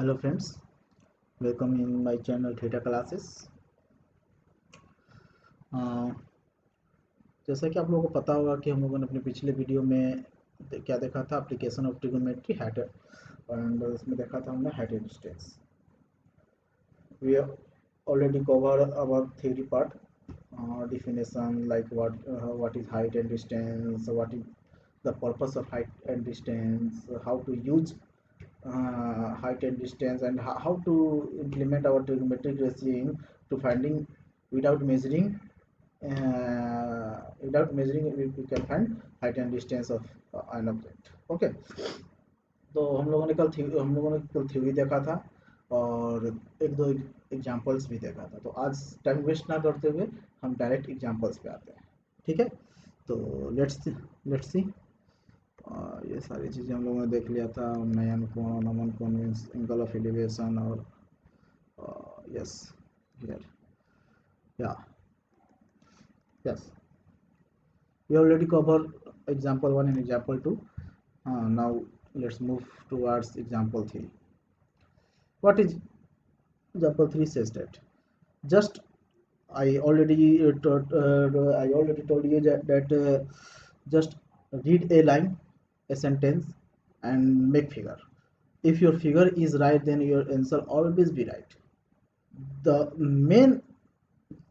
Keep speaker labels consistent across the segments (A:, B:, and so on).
A: Hello friends, welcome in my channel theta classes. जैसा कि आप लोगों को पता होगा कि हम लोगों ने अपने पिछले वीडियो में क्या देखा था, application of trigonometry height, and उसमें देखा था हमने height and distance. We already cover our theory part, definition like what is height and distance, what is the purpose of height and distance, how to use height and distance, and how to implement our trigonometric ratio to finding without measuring. Without measuring, we can find height and distance of an object. Okay, तो हम लोगों ने कल theory देखा था और एक दो एग्जांपल्स भी देखा था। तो आज टाइम वेस्ट ना करते हुए हम डायरेक्ट एग्जांपल्स पे आते हैं। ठीक है, तो लेट्स सी। ये सारी चीज़ें हम लोगों ने देख लिया था। नयन कोण, नमन कोण मीन्स एंगल ऑफ एलिवेशन, और यस हियर, या yes, we already covered example 1 and example 2. Now let's move towards example 3. What is example 3 says that just I already told you that just read a line, a sentence, and make figure. If your figure is right, then your answer always be right. The main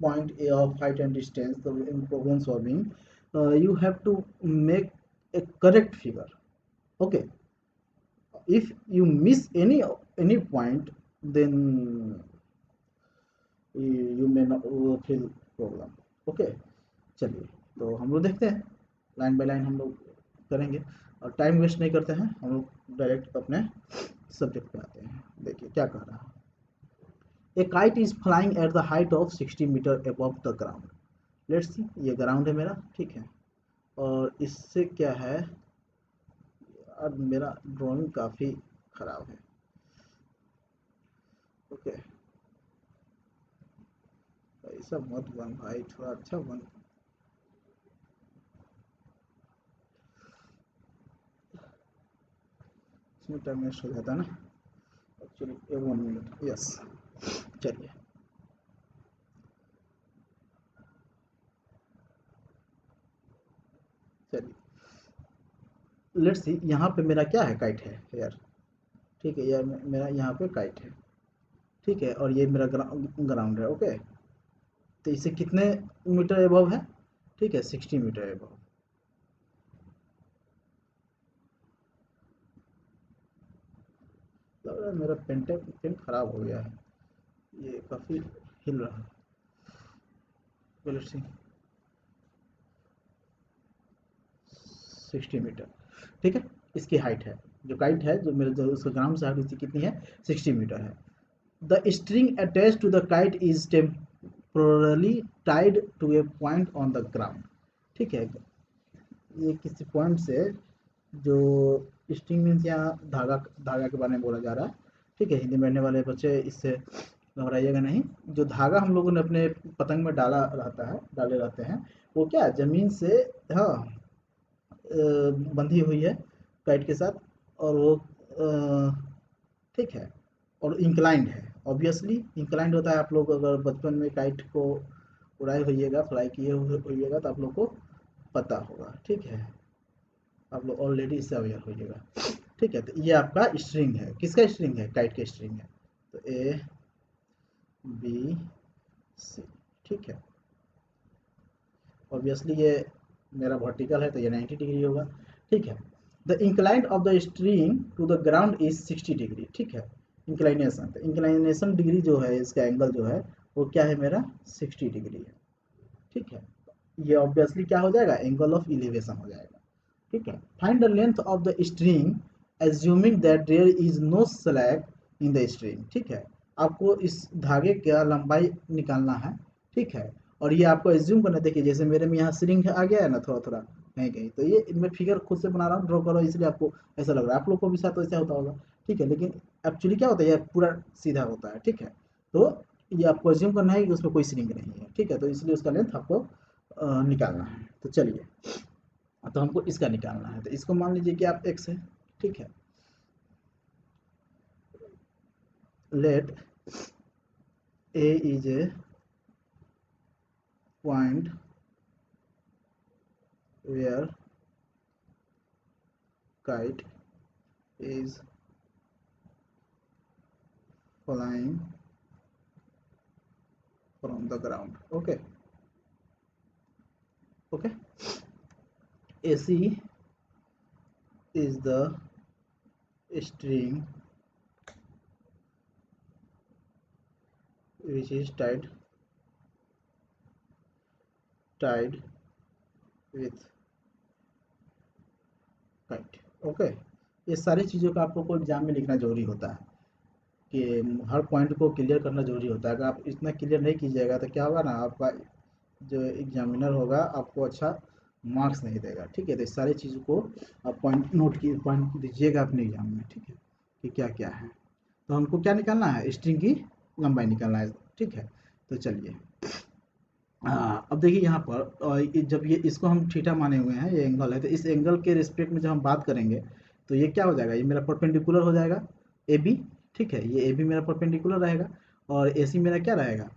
A: point of height and distance, the in problem solving, you have to make a correct figure. Okay, if you miss any point, then you may not feel problem. Okay, चलिए, तो हम लोग देखते हैं, line by line हम लोग करेंगे और टाइम वेस्ट नहीं करते हैं। हम लोग डायरेक्ट अपने सब्जेक्ट पे आते हैं। देखिए क्या कह रहा है। A kite is flying at the height of 60 metre above the ground. Let's see, ये ग्राउंड है मेरा, ठीक है, और इससे क्या है, अब मेरा ड्राइंग काफ़ी ख़राब है। ओके, ऐसा मत बन भाई, थोड़ा अच्छा बन। इसमें टाइम वेस्ट हो जाता है ना एक्चुअली। 1 मिनट, यस, चलिए। चलिए लेट्स सी, यहाँ पे मेरा क्या है, काइट है यार, ठीक है, यार मेरा यहाँ पे काइट है, ठीक है, और ये मेरा ग्राउंड है। ओके, तो इसे कितने मीटर एबव है, ठीक है, 60 मीटर एबव। लग रहा है मेरा पेन खराब हो गया है, ये काफ़ी हिल रहा है। लेट्स सी, 60 मीटर, ठीक है, इसकी हाइट है, जो काइट है, जो मेरे जो उसका ग्राउंड से हाइट उसकी कितनी है, 60 मीटर है। The string attach to the kite is temporally tied to a point on the ground. ठीक है, ये किसी पॉइंट से, जो स्ट्रिंग मीन्स यहाँ धागा, धागा के बारे में बोला जा रहा है, ठीक है। हिंदी में पढ़ने वाले बच्चे इससे घबराइएगा नहीं। जो धागा हम लोगों ने अपने पतंग में डाला रहता है, डाले रहते हैं, वो क्या ज़मीन से, हाँ, बंधी हुई है काइट के साथ, और वो ठीक है, और इंक्लाइंड है। ऑब्वियसली इंक्लाइंड होता है। आप लोग अगर बचपन में काइट को उड़ाए होइएगा, फ्लाई किए होइएगा, तो आप लोग को पता होगा, ठीक है, आप लोग ऑलरेडी इससे अवेयर होइएगा। ठीक है, तो ये आपका स्ट्रिंग है, किसका स्ट्रिंग है, काइट का स्ट्रिंग है। तो ए बी सी, ठीक है, ऑब्वियसली ये मेरा वर्टिकल है, तो ये 90 डिग्री होगा, ठीक है। The inclined of the string to the ground is 60 degree, ठीक है। इंक्लाइनेशन, तो इंक्लाइनेशन डिग्री जो है, इसका एंगल जो है, वो क्या है मेरा, 60 डिग्री है, ठीक है। ये ऑब्वियसली क्या हो जाएगा, एंगल ऑफ इलिवेशन हो जाएगा, ठीक है। Find the length of the string assuming that there is no slack in the string, ठीक है। आपको इस धागे का लंबाई निकालना है, ठीक है, और ये आपको एज्यूम करना है। देखिए जैसे मेरे में यहाँ स्ट्रिंग आ गया है ना, थोड़ा थोड़ा कहीं कहीं, तो ये मैं फिगर खुद से बना रहा हूँ, ड्रॉ कर रहा हूँ, इसलिए आपको ऐसा लग रहा है। आप लोग को भी साथ ऐसा होता होगा, ठीक है, लेकिन एक्चुअली क्या होता है, ये पूरा सीधा होता है, ठीक है। तो ये आपको एज्यूम करना है कि उसमें कोई स्ट्रिंग नहीं है, ठीक है, तो इसलिए उसका लेंथ आपको निकालना है। तो चलिए, तो हमको इसका निकालना है, तो इसको मान लीजिए कि आप एक्स है, ठीक है। let A is a point where kite is flying from the ground. Okay. AC is the string which is tied with kite. Okay, ये सारी चीज़ों का आपको एग्जाम में लिखना जरूरी होता है कि हर पॉइंट को क्लियर करना जरूरी होता है। अगर आप इतना क्लियर नहीं कीजिएगा तो क्या होगा ना, आपका जो एग्जामिनर होगा आपको अच्छा मार्क्स नहीं देगा। ठीक है, तो इस सारी चीज़ों को आप पॉइंट दीजिएगा अपने एग्जाम में। ठीक है, कि क्या क्या है। तो हमको क्या निकालना है, स्ट्रिंग की लंबाई निकालना है। ठीक है, तो चलिए अब देखिए यहाँ पर जब ये इसको हम थीटा माने हुए हैं, ये एंगल है, तो इस एंगल के रिस्पेक्ट में जब हम बात करेंगे तो ये क्या हो जाएगा, ये मेरा परपेंडिकुलर हो जाएगा ए बी। ठीक है, ये ए बी मेरा परपेंडिकुलर रहेगा और ए सी मेरा क्या रहेगा,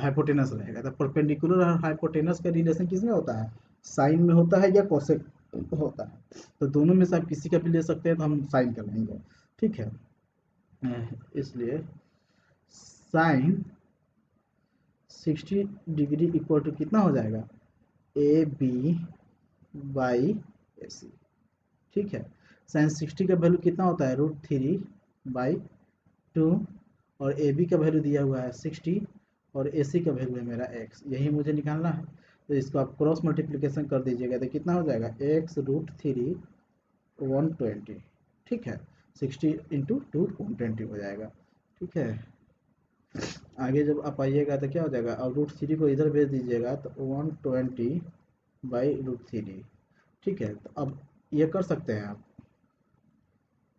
A: हाइपोटेनस रहेगा। तो परपेंडिकुलर और हाइपोटेनस का रिलेशन किस में होता है, साइन में होता है या कोसेक होता है। तो दोनों में से आप किसी का भी ले सकते हैं, तो हम साइन कर लेंगे। ठीक है, इसलिए साइन 60 डिग्री इक्वल टू कितना हो जाएगा, ए बी बाई ए सी। ठीक है, साइन 60 का वैल्यू कितना होता है, √3/2 और ए बी का वैल्यू दिया हुआ है 60 और ए सी का वैल्यू है मेरा x, यही मुझे निकालना है। तो इसको आप क्रॉस मल्टीप्लिकेशन कर दीजिएगा तो कितना हो जाएगा, x √3 120। ठीक है, 60 इंटू 2 120 हो जाएगा। ठीक है, आगे जब आप आइएगा तो क्या हो जाएगा, और √3 को इधर भेज दीजिएगा तो 120/√3। ठीक है, तो अब ये कर सकते हैं आप,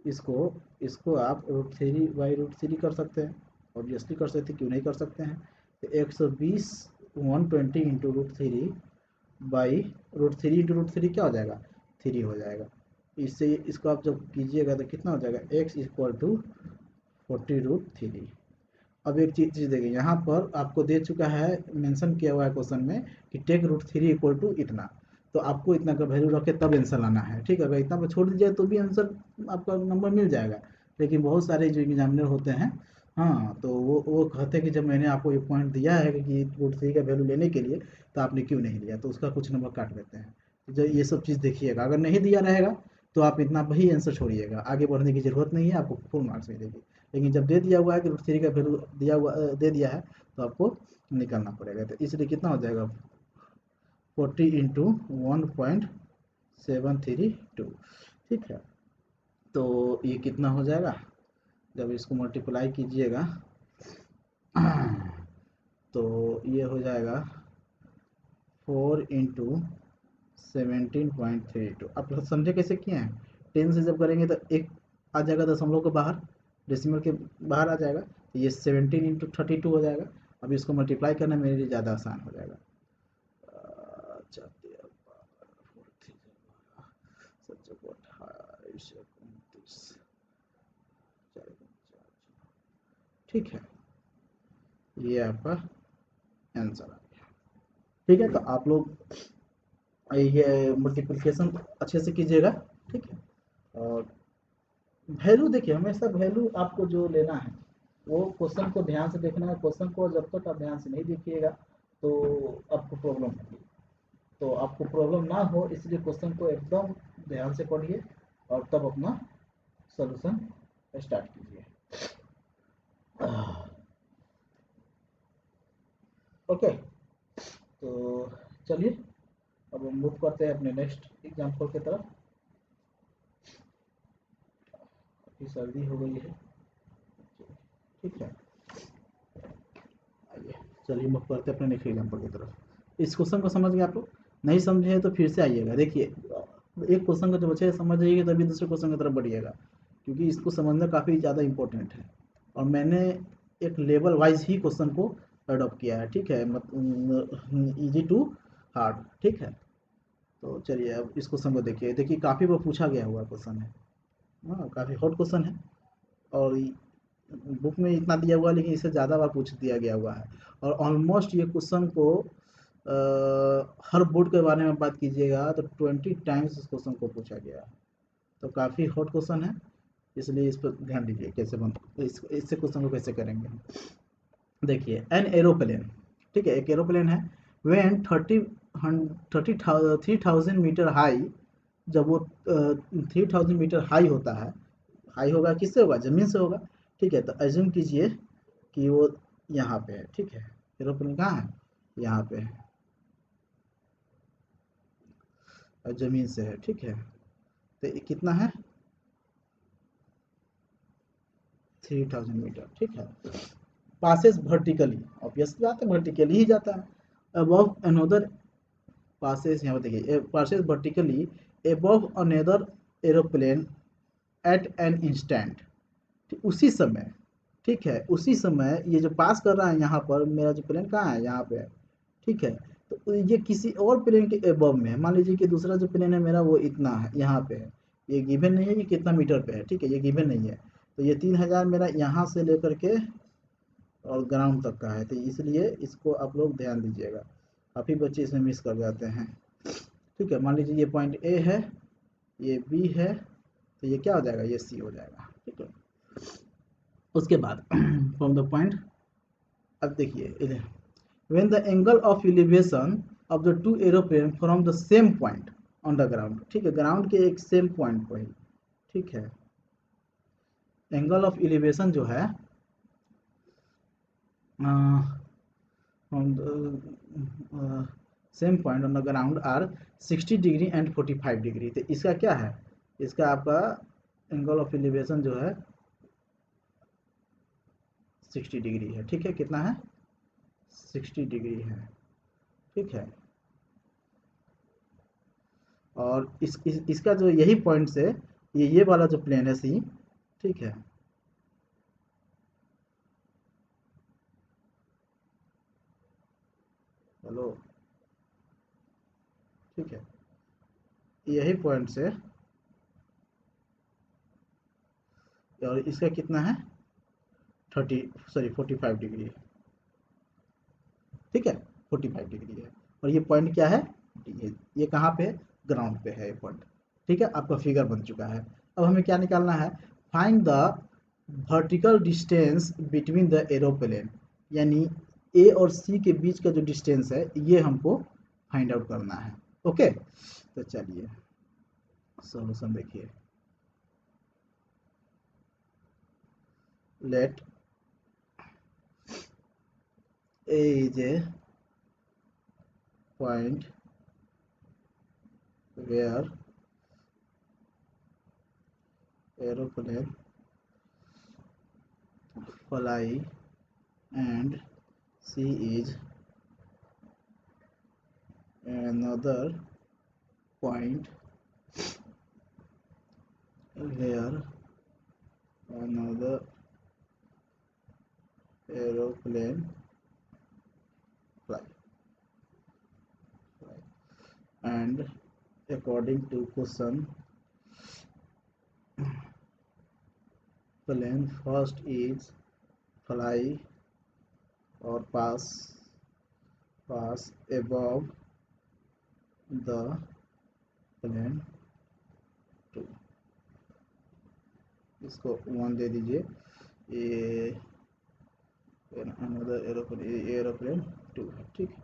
A: इसको इसको आप √3/√3 कर सकते हैं, ऑब्वियसली कर सकते हैं, क्यों नहीं कर सकते हैं। तो 120 120 इंटू √3 इंटू √3 क्या हो जाएगा, 3 हो जाएगा। इससे इसको आप जब कीजिएगा तो कितना हो जाएगा, x इक्वल टू 40√3। अब एक चीज़ देखिए, यहाँ पर आपको दे चुका है, मेंशन किया हुआ है क्वेश्चन में कि टेक √3 इक्वल टू इतना, तो आपको इतना का वैल्यू रख के तब आंसर लाना है। ठीक है, अगर इतना पर छोड़ दीजिए तो भी आंसर आपका नंबर मिल जाएगा। लेकिन बहुत सारे जो एग्जामिनर होते हैं, हाँ, तो वो कहते हैं कि जब मैंने आपको ये पॉइंट दिया है कि √3 का वैल्यू लेने के लिए, तो आपने क्यों नहीं लिया, तो उसका कुछ नंबर काट देते हैं। तो जो ये सब चीज़ देखिएगा, अगर नहीं दिया रहेगा तो आप इतना वही आंसर छोड़िएगा, आगे बढ़ने की ज़रूरत नहीं है, आपको फुल मार्क्स मिलेगी। लेकिन जब दे दिया हुआ है कि √3 का वैल्यू दिया हुआ दे दिया है, तो आपको निकालना पड़ेगा। तो इसलिए कितना हो जाएगा, 40 इंटू 1.732। ठीक है, तो ये कितना हो जाएगा, जब इसको मल्टीप्लाई कीजिएगा तो ये हो जाएगा 4 इंटू 17.32। आप समझे कैसे किए हैं, 10 से जब करेंगे तो एक आ जाएगा दशमलव के बाहर, डेसिमल के बाहर आ जाएगा, तो ये 17 इंटू 32 हो जाएगा। अब इसको मल्टीप्लाई करना मेरे लिए ज़्यादा आसान हो जाएगा। ठीक है, ये आपका आंसर आ गया। ठीक है, तो आप लोग ये मल्टीप्लिकेशन अच्छे से कीजिएगा। ठीक है, और वैल्यू देखिए, हमेशा वैल्यू आपको जो लेना है वो क्वेश्चन को ध्यान से देखना है। क्वेश्चन को जब तक आप ध्यान से नहीं देखिएगा तो आपको प्रॉब्लम होगी। तो आपको प्रॉब्लम ना हो इसलिए क्वेश्चन को एकदम ध्यान से पढ़िए और तब अपना सॉल्यूशन स्टार्ट कीजिए। ओके, तो चलिए अब हम मूव करते हैं अपने नेक्स्ट एग्जाम्पल की तरफ। काफ़ी सर्दी हो गई है। ठीक है, आइए चलिए मूव करते हैं अपने नेक्स्ट एग्जाम्पल की तरफ। इस क्वेश्चन को समझ गए आप लोग, नहीं समझे तो फिर से आइएगा। देखिए, एक क्वेश्चन को जब अच्छे से समझ जाइएगा तभी दूसरे क्वेश्चन की तरफ बढ़िएगा, क्योंकि इसको समझना काफ़ी ज़्यादा इंपॉर्टेंट है। और मैंने एक लेवल वाइज ही क्वेश्चन को अडॉप्ट किया है। ठीक है, इजी टू हार्ड। ठीक है, तो चलिए अब इस क्वेश्चन को देखिए। काफ़ी वो पूछा गया हुआ क्वेश्चन है, हाँ, काफ़ी हॉट क्वेश्चन है। और बुक में इतना दिया हुआ है, लेकिन इससे ज़्यादा बार पूछ दिया गया हुआ है। और ऑलमोस्ट ये क्वेश्चन को हर बोर्ड के बारे में बात कीजिएगा तो 20 टाइम्स इस क्वेश्चन को पूछा गया है। तो काफ़ी हॉट क्वेश्चन है, इसलिए इस पर ध्यान दीजिए कैसे बन इससे क्वेश्चन को कैसे करेंगे। देखिए एन एरोप्लेन, ठीक है, एक एरोप्लेन है, वेन 3000 मीटर हाई, जब वो 3000 मीटर हाई होता है, हाई होगा किससे होगा, ज़मीन से होगा, ठीक है। तो एज्यूम कीजिए कि वो यहाँ पे है, ठीक है, एरोप्लेन कहाँ है, यहाँ पे है, और ज़मीन से है, ठीक है। तो ये कितना है, 3000 मीटर, ठीक है। पासेस वर्टिकली, ऑब्वियस बात है वर्टिकली ही जाता है। अबव अनदर पासेस, यहाँ पे देखिए passes vertically above another aeroplane at an instant, उसी समय, ठीक है, उसी समय ये जो पास कर रहा है यहाँ पर, मेरा जो प्लेन कहाँ है, यहाँ पे है, ठीक है। तो ये किसी और प्लेन के एबव में है, मान लीजिए कि दूसरा जो प्लेन है मेरा वो इतना है, यहाँ पे है, ये गिवन नहीं है कि कितना मीटर पे है, ठीक है, ये गिवन नहीं है। तो ये 3000 मेरा यहाँ से लेकर के और ग्राउंड तक का है, तो इसलिए इसको आप लोग ध्यान दीजिएगा, काफ़ी बच्चे इसमें मिस कर जाते हैं, ठीक है। मान लीजिए ये पॉइंट ए है, ये बी है, तो ये क्या हो जाएगा, ये सी हो जाएगा, ठीक है। उसके बाद फ्रॉम द पॉइंट, अब देखिए when the angle of elevation of the two aeroplane from the same point on the ground, ठीक है, ग्राउंड के एक सेम पॉइंट पर ही, ठीक है, एंगल ऑफ एलिवेशन जो है from the same point on the ground are 60 degree and 45 degree. तो इसका क्या है, इसका आपका एंगल ऑफ एलिवेशन जो है 60 डिग्री है, ठीक है, कितना है, 60 डिग्री है, ठीक है। और इसका जो यही पॉइंट से ये वाला जो प्लेन है सी, ठीक है, हेलो, ठीक है, यही पॉइंट से, और इसका कितना है 45 डिग्री, ठीक है, 45 डिग्री है। और ये पॉइंट क्या है, ये कहाँ पे, ग्राउंड पे है ये पॉइंट, ठीक है। आपका फिगर बन चुका है। अब हमें क्या निकालना है, find the vertical distance between the aeroplane, यानी ए और सी के बीच का जो डिस्टेंस है ये हमको फाइंड आउट करना है, ओके। तो चलिए सॉल्यूशन देखिए, let A is a point where aeroplane fly and C is another point where another aeroplane fly, and according to question, plane first is fly or pass above the plane two, इसको 1 दे दीजिए, ये another aeroplane 2 है, ठीक है।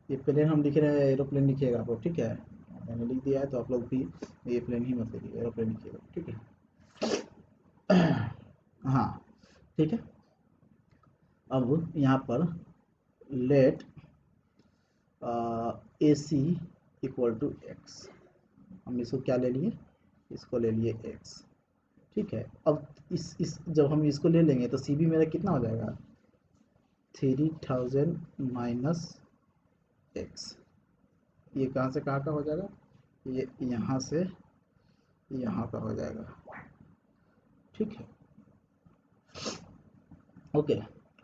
A: ये plane हम लिख रहे हैं, एरोप्लेन लिखिएगा आप लोग, ठीक है, मैंने लिख दिया है, तो आप लोग भी ये प्लेन ही मत लिखिए, एरोप्लेन लिखिएगा, ठीक है। हाँ, ठीक है। अब यहाँ पर let A C equal to x, हम इसको क्या ले लिए, इसको ले लिए एक्स, ठीक है। अब इस जब हम इसको ले लेंगे तो सी बी मेरा कितना हो जाएगा, 3000 माइनस एक्स, ये कहाँ से कहाँ का हो जाएगा, ये यहाँ से यहाँ का हो जाएगा, ठीक है, ओके।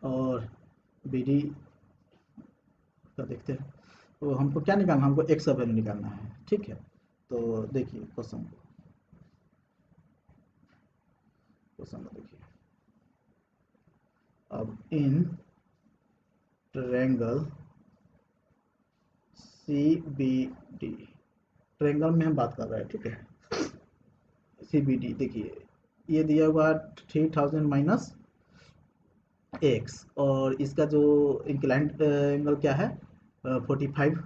A: और बी डी का देखते हैं, तो हमको क्या निकालना, हमको एक्स का वैल्यू निकालना है, ठीक है। तो देखिए क्वेश्चन को देखिए, अब इन ट्रायंगल CBD, ट्रायंगल में हम बात कर रहे हैं, ठीक है। CBD देखिए, ये दिया हुआ 3000 माइनस एक्स, और इसका जो इंक्लाइंट एंगल क्या है, 45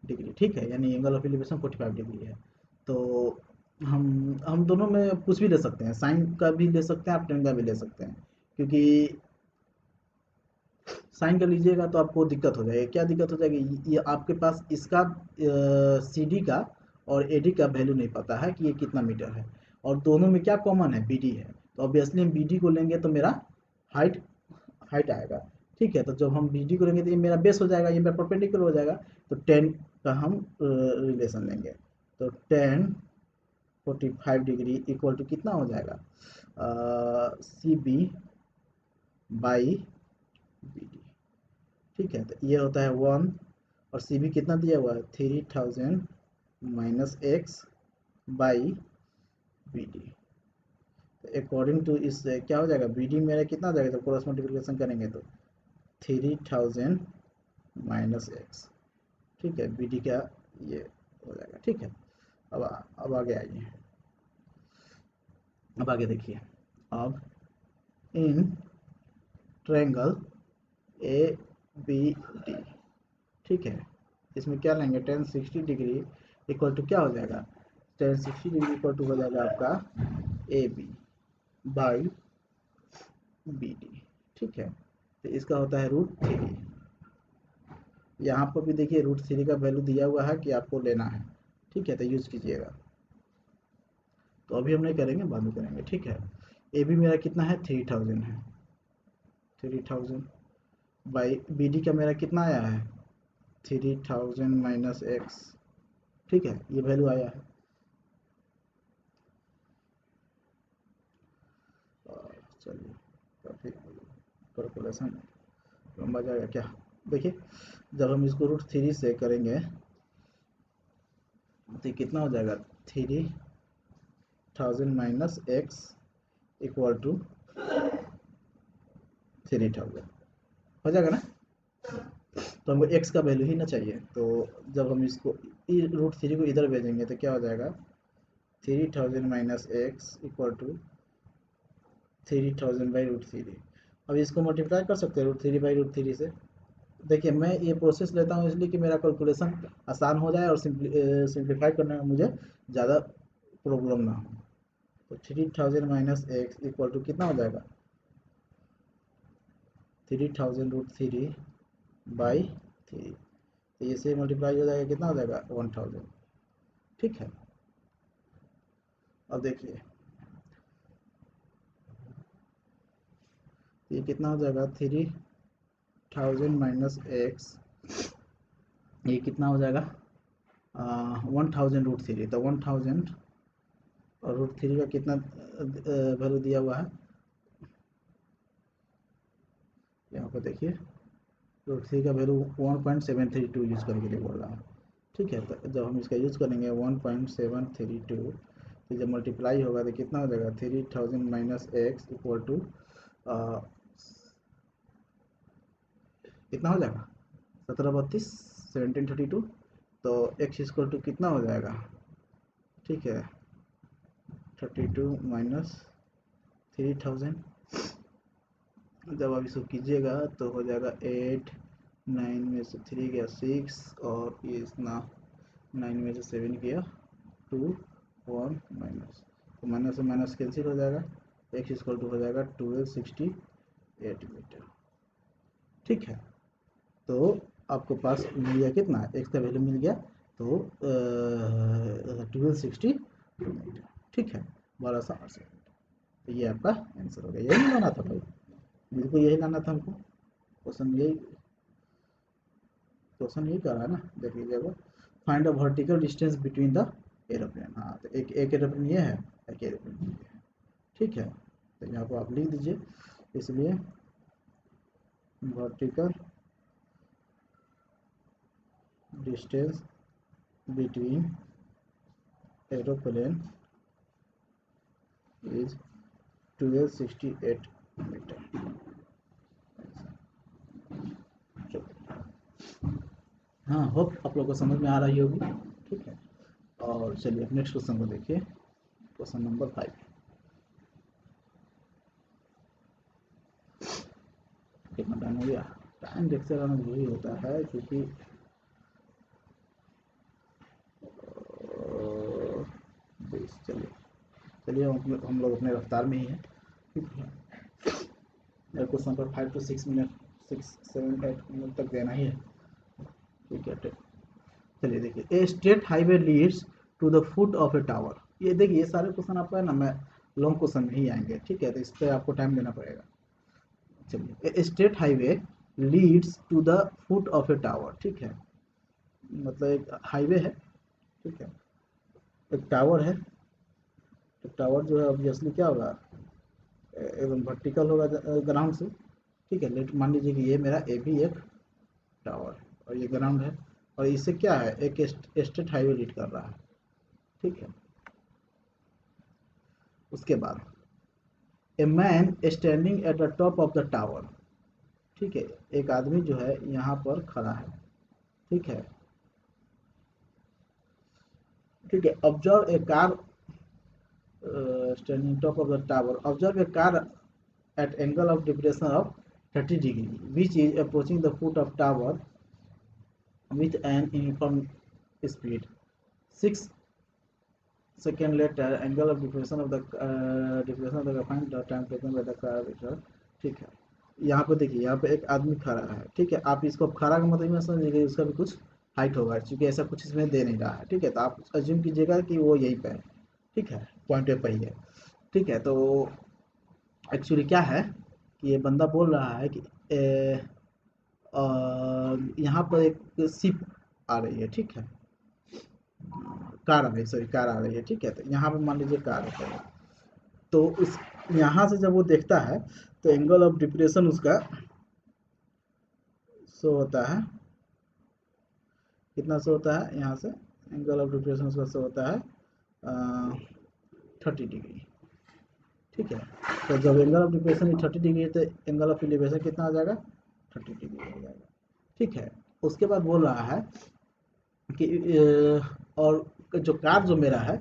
A: डिग्री, ठीक है, यानी एंगल ऑफ एलिवेशन 45 डिग्री है। तो हम दोनों में कुछ भी ले सकते हैं, साइन का भी ले सकते हैं, आप टेन का भी ले सकते हैं, क्योंकि साइन का लीजिएगा तो आपको दिक्कत हो जाएगी। क्या दिक्कत हो जाएगी, ये आपके पास इसका CD का और AD का वैल्यू नहीं पता है कि ये कितना मीटर है, और दोनों में क्या कॉमन है, BD है। तो ऑब्वियसली हम BD को लेंगे तो मेरा हाइट हाइट आएगा, ठीक है। तो जब हम BD को लेंगे तो ये मेरा बेस हो जाएगा, ये मेरा परपेंडिकुलर हो जाएगा। तो 10 का हम रिलेशन लेंगे, तो 10 45 डिग्री इक्वल टू कितना हो जाएगा, CB बाई BD, ठीक है। तो ये होता है 1, और CB कितना दिया हुआ है, 3000 माइनस एक्स बाई BD। तो अकॉर्डिंग टू इस क्या हो जाएगा, BD मेरा कितना हो जाएगा, तो क्रॉस मल्टीप्लिकेशन करेंगे तो 3000 माइनस एक्स, ठीक है। BD का ये हो जाएगा, ठीक है। अब आगे आइए, अब आगे देखिए। अब इन ट्रायंगल ABD, ठीक है, इसमें क्या लेंगे, 1060 डिग्री इक्वल टू क्या हो जाएगा, 1060 डिग्री इक्वल टू हो जाएगा आपका AB बाई BD, ठीक है। तो इसका होता है √3। यहाँ पर भी देखिए √3 का वैल्यू दिया हुआ है कि आपको लेना है, ठीक है, तो यूज कीजिएगा। तो अभी हम नहीं करेंगे, बाद में करेंगे, ठीक है। AB मेरा कितना है, 3000 है, 3000 बाई BD का मेरा कितना आया है, 3000 माइनस एक्स, ठीक है, ये वैल्यू आया है। चलिए, काफ़ी कैलकुलेशन लंबा जाएगा क्या, देखिए जब हम इसको √3 से करेंगे तो कितना हो जाएगा, 3000 माइनस एक्स इक्वल टू 3000 हो जाएगा ना। तो हमको एक्स का वैल्यू ही ना चाहिए, तो जब हम इसको √3 को इधर भेजेंगे तो क्या हो जाएगा, 3000 minus x equal to 3000 by √3। अब इसको मल्टीप्लाई कर सकते हैं √3 बाई √3 से। देखिए मैं ये प्रोसेस लेता हूँ इसलिए कि मेरा कैलकुलेशन आसान हो जाए और सिंप्लीफाई करने में मुझे ज़्यादा प्रॉब्लम ना हो। तो 3000 माइनस एक्स इक्वल टू कितना हो जाएगा, 3000 √3 बाई 3, तो ये से मल्टीप्लाई हो जाएगा, कितना हो जाएगा, 1000, ठीक है। अब देखिए ये कितना हो जाएगा, 3000 माइनस एक्स, ये कितना हो जाएगा, 1000 √3, तो 1000 और √3 का कितना वैल्यू दिया हुआ है, यहाँ पर देखिए √3 का वैल्यू 1.732 यूज़ करने के लिए बोल रहा हूँ, ठीक है। तो जब हम इसका यूज़ करेंगे 1.732, तो जब मल्टीप्लाई होगा तो कितना हो जाएगा, 3000 माइनस एक्स इक्वल टू कितना हो जाएगा, 1732 1732, तो एक्स इक्वल टू कितना हो जाएगा, ठीक है, 32 माइनस 3000। जब आप इसको कीजिएगा तो हो जाएगा 8, 9 में से 3 गया 6, और ये इतना 9 में से 7 गया 2, 1 माइनस, तो माइनस से माइनस कैंसिल हो जाएगा, एक्स इक्वल टू हो जाएगा 1268 मीटर, ठीक है। तो आपको पास मिल गया कितना, एक्स का वैल्यू मिल गया, तो 1262 मीटर, ठीक है, 1208 सेकेंड। तो ये आपका आंसर हो गया, यही लाना था भाई, बिल्कुल यही लाना था हमको, क्वेश्चन यही कर रहा है ना। देख लीजिएगा, find the vertical distance between the aeroplane, हाँ तो एक एरोप्लेन ये है, एक एरोप्लेन ये है, ठीक है। तो यहाँ पर आप लिख दीजिए, इसलिए vertical distance between aeroplane is 1268 metre, हाँ, होप आप लोग को समझ में आ रही होगी। ठीक है, और चलिए नेक्स्ट क्वेश्चन को देखिए, क्वेश्चन नंबर 5। कितना टाइम हो गया? टाइम देखते रहना जरूरी होता है, क्योंकि 20। चलिए चलिए, हम लोग अपने रफ्तार में ही हैं। ठीक है, मेरे क्वेश्चन पर 5 to 6 मिनट, 6, 7, 8 मिनट तक देना ही है। ठीक है, चलिए देखिए, a straight highway leads to the foot of a tower. ये देखिए, ये सारे क्वेश्चन आपका है ना, मैं लॉन्ग क्वेश्चन में ही आएंगे। ठीक है, तो इस पर आपको टाइम देना पड़ेगा। चलिए, a straight highway leads to the foot of a tower. ठीक है, मतलब एक हाईवे है। ठीक है, एक टावर है। तो टावर जो है ऑब्वियसली क्या होगा, एकदम वर्टिकल होगा ग्राउंड से। ठीक है, लेट मान लीजिए कि ये मेरा ए भी एक टावर है और ये ग्राउंड है, और इससे क्या है, एक स्टेट हाईवे लीड कर रहा है। ठीक है, उसके बाद a man standing at the top of the tower. ठीक है, एक आदमी जो है यहाँ पर खड़ा है। ठीक है, ठीक है, observe a car standing top of the tower, observe a car at angle of depression of 30 degree which is approaching the foot of tower with an uniform speed. 6 seconds later angle of depression of the find the time taken by the car which। ठीक है, यहाँ पे देखिए, यहाँ पे एक आदमी खड़ा है। ठीक है, आप इसको खड़ा का मतलब में समझिएगा उसका भी कुछ हाइट होगा, क्योंकि ऐसा कुछ इसमें दे नहीं रहा है। ठीक है, तो आप अज्यूम कीजिएगा कि वो यहीं पे है। ठीक है, पॉइंट पे ही है। ठीक है, तो एक्चुअली क्या है कि ये बंदा बोल रहा है कि यहाँ पर एक शिप आ रही है। ठीक है, कार आ रही है, सॉरी कार आ रही है। ठीक है, तो यहाँ पे मान लीजिए कार है, तो उस यहाँ से जब वो देखता है तो एंगल ऑफ डिप्रेशन उसका शो होता है। कितना शो होता है यहाँ से, एंगल ऑफ डिप्रेशन उसका शो होता है 30 डिग्री। ठीक है, तो जब एंगल ऑफ डिप्रेशन 30 डिग्री है तो एंगल ऑफ एलिवेशन कितना हो जाएगा, 30 डिग्री हो जाएगा। ठीक है, उसके बाद बोल रहा है कि और जो कार जो मेरा है,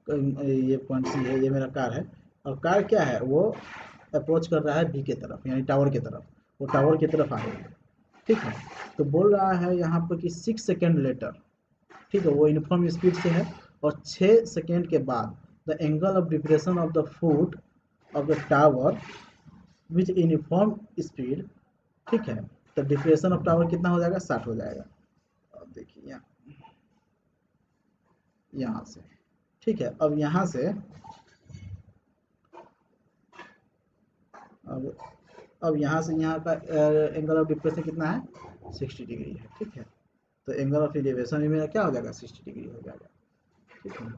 A: ये पॉइंट सी है, ये मेरा कार है, और कार क्या है, वो अप्रोच कर रहा है बी के तरफ, यानी टावर की तरफ। वो टावर की तरफ आ रही है। ठीक है, तो बोल रहा है यहाँ पर कि 6 सेकेंड लेटर। ठीक है, वो यूनिफॉर्म स्पीड से है, और 6 सेकेंड के बाद the angle of depression of the foot of the tower which uniform speed. ठीक है, तो डिप्रेशन ऑफ टावर कितना हो जाएगा, 60 हो जाएगा। अब देखिए यहाँ से। ठीक है, अब यहाँ से अब अब यहाँ से यहाँ का एंगल ऑफ डिप्रेशन कितना है, 60 डिग्री है। ठीक है, तो एंगल ऑफ एलिवेशन भी मेरा क्या हो जाएगा, 60 डिग्री हो जाएगा। ठीक है,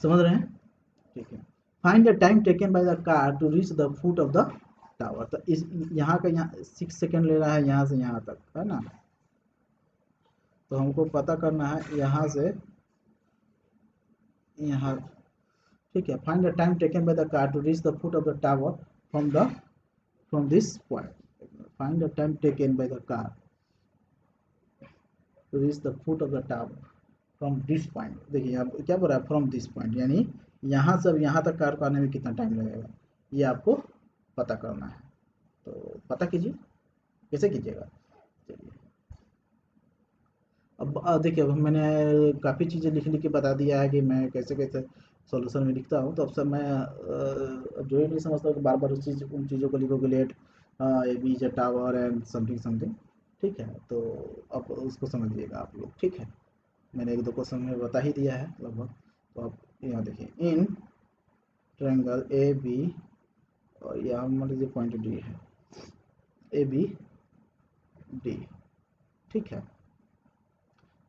A: समझ रहे हैं? ठीक है, find the time taken by the car to reach the foot of the tower. तो इस यहाँ का यहाँ 6 सेकेंड ले रहा है, यहाँ से यहाँ तक है ना। तो हमको पता करना है यहाँ से यहाँ। ठीक है, find the time taken by the car to reach the foot of the tower from this point. Find the time taken by the car to reach the foot of the tower from this point. देखिए यहाँ क्या बोल रहा है, from this point, यानी यहाँ से अब यहाँ तक कार को आने में कितना टाइम लगेगा, ये आपको पता करना है। तो पता कीजिए, कैसे कीजिएगा। चलिए, अब देखिए, अब मैंने काफ़ी चीज़ें लिख लिख के बता दिया है कि मैं कैसे कैसे सॉल्यूशन में लिखता हूँ। तो अब सब मैं जो ही नहीं समझता हूँ कि बार बार उन चीज़ों को लिखोगे, let A B is a tower and something something. ठीक है, तो अब उसको समझिएगा आप लोग। ठीक है, मैंने एक दो क्वेश्चन में बता ही दिया है लगभग। तो आप यहाँ देखिए, इन ट्रायंगल ए बी, और यहाँ मान लीजिए पॉइंट डी है, ए बी डी। ठीक है,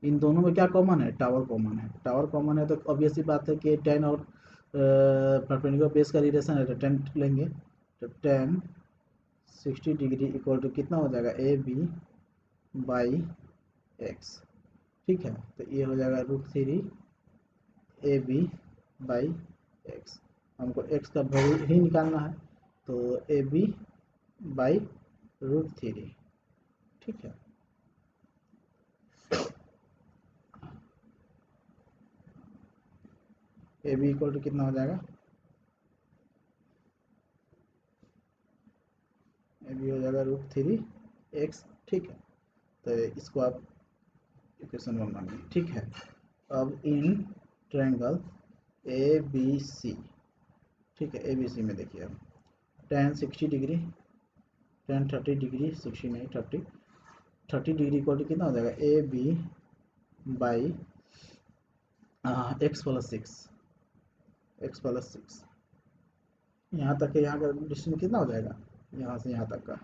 A: इन दोनों में क्या कॉमन है, टावर कॉमन है। टावर कॉमन है तो ऑब्वियस सी बात है कि टेन और परपेंडिकुलर बेस का रिलेशन है, तो टेन लेंगे। तो टेन 60 डिग्री इक्वल टू कितना हो जाएगा, ए बी बाई एक्स। ठीक है, तो ये हो जाएगा √3 ए बी बाई एक्स। हमको एक्स का वैल्यू ही निकालना है, तो ए बी बाई √3। ठीक है, ए बी इक्वल टू कितना हो जाएगा, ए बी हो जाएगा √3x। ठीक है, तो इसको आप इक्वेशन 1 मानिए। ठीक है, अब इन ट्रायंगल ए बी सी, ठीक है, ए बी सी में देखिए अब tan 60 डिग्री, tan 30 डिग्री, 60 नहीं 30 डिग्री इक्वल टू कितना हो जाएगा, A B by x plus six. यहाँ तक के यहाँ का डिस्टेंस कितना हो जाएगा, यहाँ से यहाँ तक का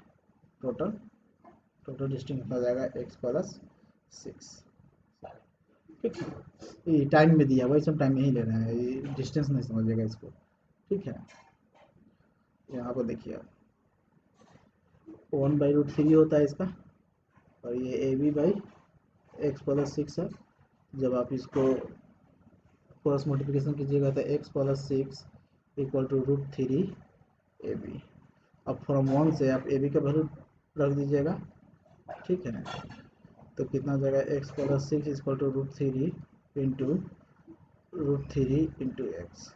A: टोटल डिस्टेंस हो जाएगा एक्स प्लस 6। ठीक है, ये टाइम में दिया, वही सब टाइम में ही ले रहे हैं, ये डिस्टेंस नहीं समझिएगा इसको। ठीक है, यहाँ पर देखिए 1/√3 होता है इसका, और ये A B by x plus 6 है। जब आप इसको क्रॉस मल्टीप्लिकेशन कीजिएगा तो x plus 6 equal to √3 A B. अब फ्रॉम 1 से आप ए बी का वैल्यू रख दीजिएगा। ठीक है, तो कितना हो जाएगा, x plus 6 equal to √3 into x.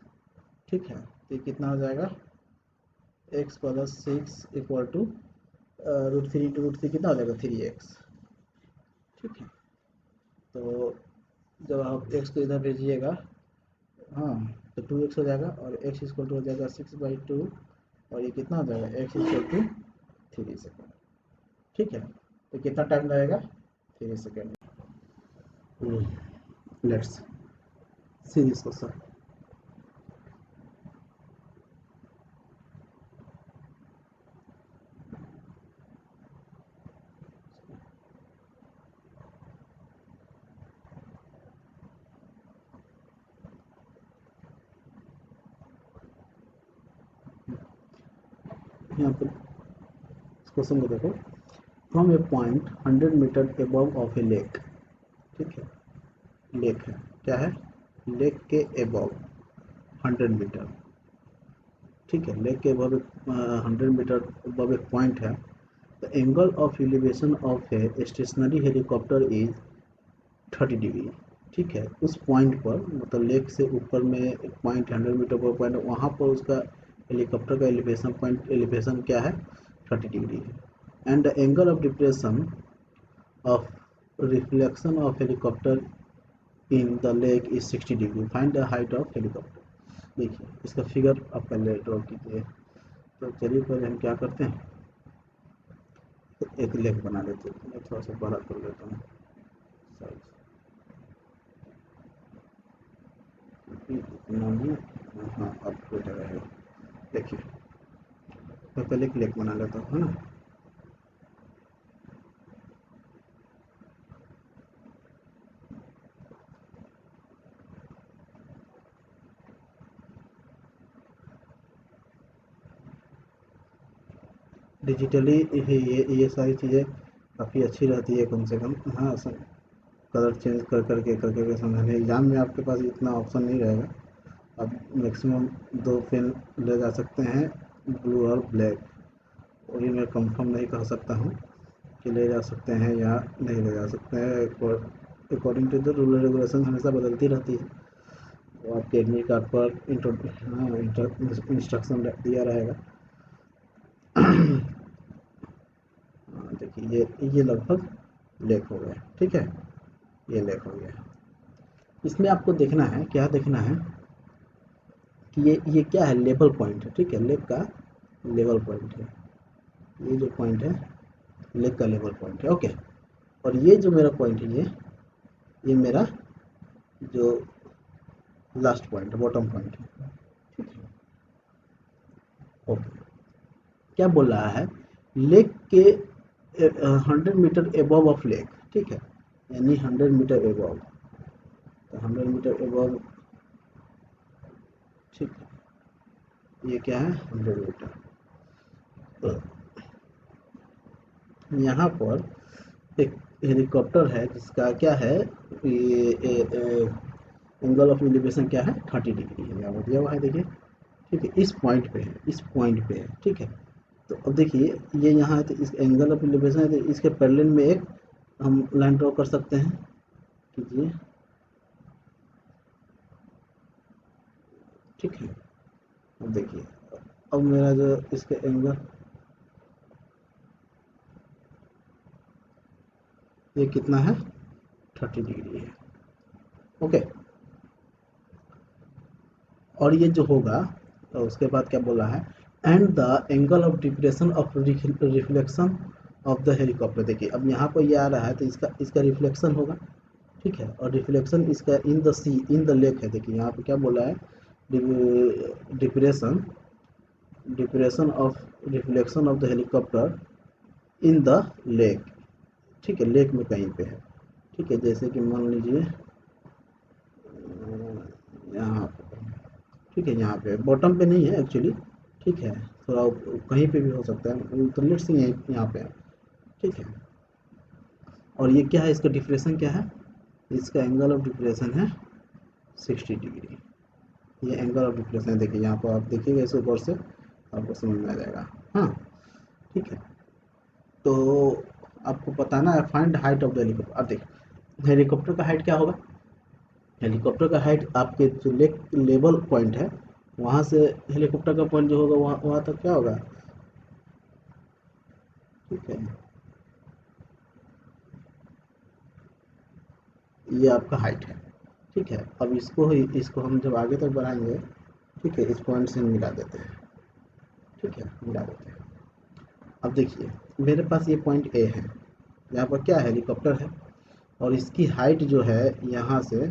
A: ठीक है, तो ये कितना हो जाएगा, x plus 6 equal to √3 into √3 कितना हो जाएगा, 3x। ठीक है, तो जब आप x को इधर भेजिएगा, हाँ, तो 2x हो जाएगा, और x इक्वल टू हो जाएगा 6/2, और ये कितना हो जाएगा, x इक्वल टू 3 सेकेंड। ठीक है, तो कितना टाइम लगेगा, 3 second. Let's see this question. यहाँ पर क्वेश्चन को देखो, from a point 100 metre above of a lake. ठीक है, लेक है, क्या है, लेक के एबव 100 मीटर। ठीक है, लेक के एबव 100 मीटर एबव एक पॉइंट है। The angle of elevation of a stationary helicopter is 30 degree. ठीक है, उस पॉइंट पर, मतलब लेक से ऊपर में एक पॉइंट 100 मीटर पर पॉइंट, वहाँ पर उसका हेलीकॉप्टर का एलिवेशन पॉइंट, एलिवेशन क्या है, 30 डिग्री है। And the angle of depression of reflection of helicopter in the lake is 60 degree. Find the height of helicopter. देखिए, इसका फिगर आप पहले ड्रॉ कीजिए। तो चलिए पहले हम क्या करते हैं, तो एक लेक बना लेते हैं। मैं थोड़ा सा बड़ा कर लेता हूँ साइज, हाँ अब हो जाएगा। देखिए, मैं पहले एक लेक बना लेता हूँ, है ना। डिजिटली ये सारी चीज़ें काफ़ी अच्छी रहती है, कम से कम। हाँ, कलर चेंज कर करके समझाने। एग्ज़ाम में आपके पास इतना ऑप्शन नहीं रहेगा, अब मैक्सिमम 2 पेन ले जा सकते हैं, ब्लू और ब्लैक। वही मैं कंफर्म नहीं कर सकता हूँ कि ले जा सकते हैं या नहीं ले जा सकते हैं। According to the rule regulation हमेशा बदलती रहती है। तो आपके एडमिट कार्ड पर इंस्ट्रक्शन दिया रहेगा। देखिए, ये लगभग लेक हो गया। ठीक है, ये लेक हो गया। इसमें आपको देखना है, क्या देखना है कि ये क्या है, लेवल पॉइंट है। ठीक है, लेक का लेवल पॉइंट है, ये जो पॉइंट है लेक का लेवल पॉइंट है। ओके, और ये जो मेरा पॉइंट है, ये मेरा जो लास्ट पॉइंट है, बॉटम पॉइंट है। ठीक है, ओके, क्या बोल रहा है, लेक के 100 मीटर एबव ऑफ लेक। ठीक है, यानी 100 मीटर एबव, तो 100 मीटर एबव। ठीक है, ये क्या है, 100 मीटर। तो यहाँ पर एक हेलीकॉप्टर है जिसका क्या है, ये एंगल ऑफ एलिवेशन क्या है, 30 डिग्री है, यहाँ दिया हुआ है। देखिए, ठीक है, इस पॉइंट पे है, इस पॉइंट पे है। ठीक है, तो अब देखिए, ये यहाँ है, तो इस एंगल ऑफ एलिवेशन है, तो इसके पैरेलल में एक हम लाइन ड्रॉ कर सकते हैं। कीजिए, ठीक है। अब देखिए, अब मेरा जो इसका एंगल ये कितना है, 30 डिग्री है। ओके। और ये जो होगा, तो उसके बाद क्या बोला है, and the angle of depression of reflection of the helicopter. देखिए अब यहाँ पर ये आ रहा है तो इसका इसका रिफ्लेक्शन होगा, ठीक है। और रिफ्लेक्शन इसका in the sea, in the lake है। देखिए यहाँ पे क्या बोला है, depression, depression of reflection of the helicopter in the lake, ठीक है, लेक में कहीं पे है, ठीक है। जैसे कि मान लीजिए यहाँ पे, ठीक है, यहाँ पे बॉटम पे नहीं है एक्चुअली, ठीक है, थोड़ा कहीं पे भी हो सकता है, तो लेट्स से यहाँ पे है, ठीक है। और ये क्या है, इसका डिप्रेशन क्या है, इसका एंगल ऑफ डिप्रेशन है 60 डिग्री। ये एंगल ऑफ डिप्रेशन है। देखिए यहाँ पर आप देखिएगा इस ऊपर से आपको समझ में आ जाएगा। हाँ, ठीक है। तो आपको बताना है find height of the helicopter. अब देखिए हेलीकॉप्टर का हाइट क्या होगा, हेलीकॉप्टर का हाइट आपके जो लेवल पॉइंट है वहाँ से हेलीकॉप्टर का पॉइंट जो होगा वहाँ वहाँ तक क्या होगा, ठीक है। ये आपका हाइट है, ठीक है। अब इसको हम जब आगे तक बढ़ाएंगे, ठीक है, इस पॉइंट से मिला देते हैं, ठीक है, मिला देते हैं। अब देखिए मेरे पास ये पॉइंट ए है, यहाँ पर क्या है, हेलीकॉप्टर है, और इसकी हाइट जो है यहाँ से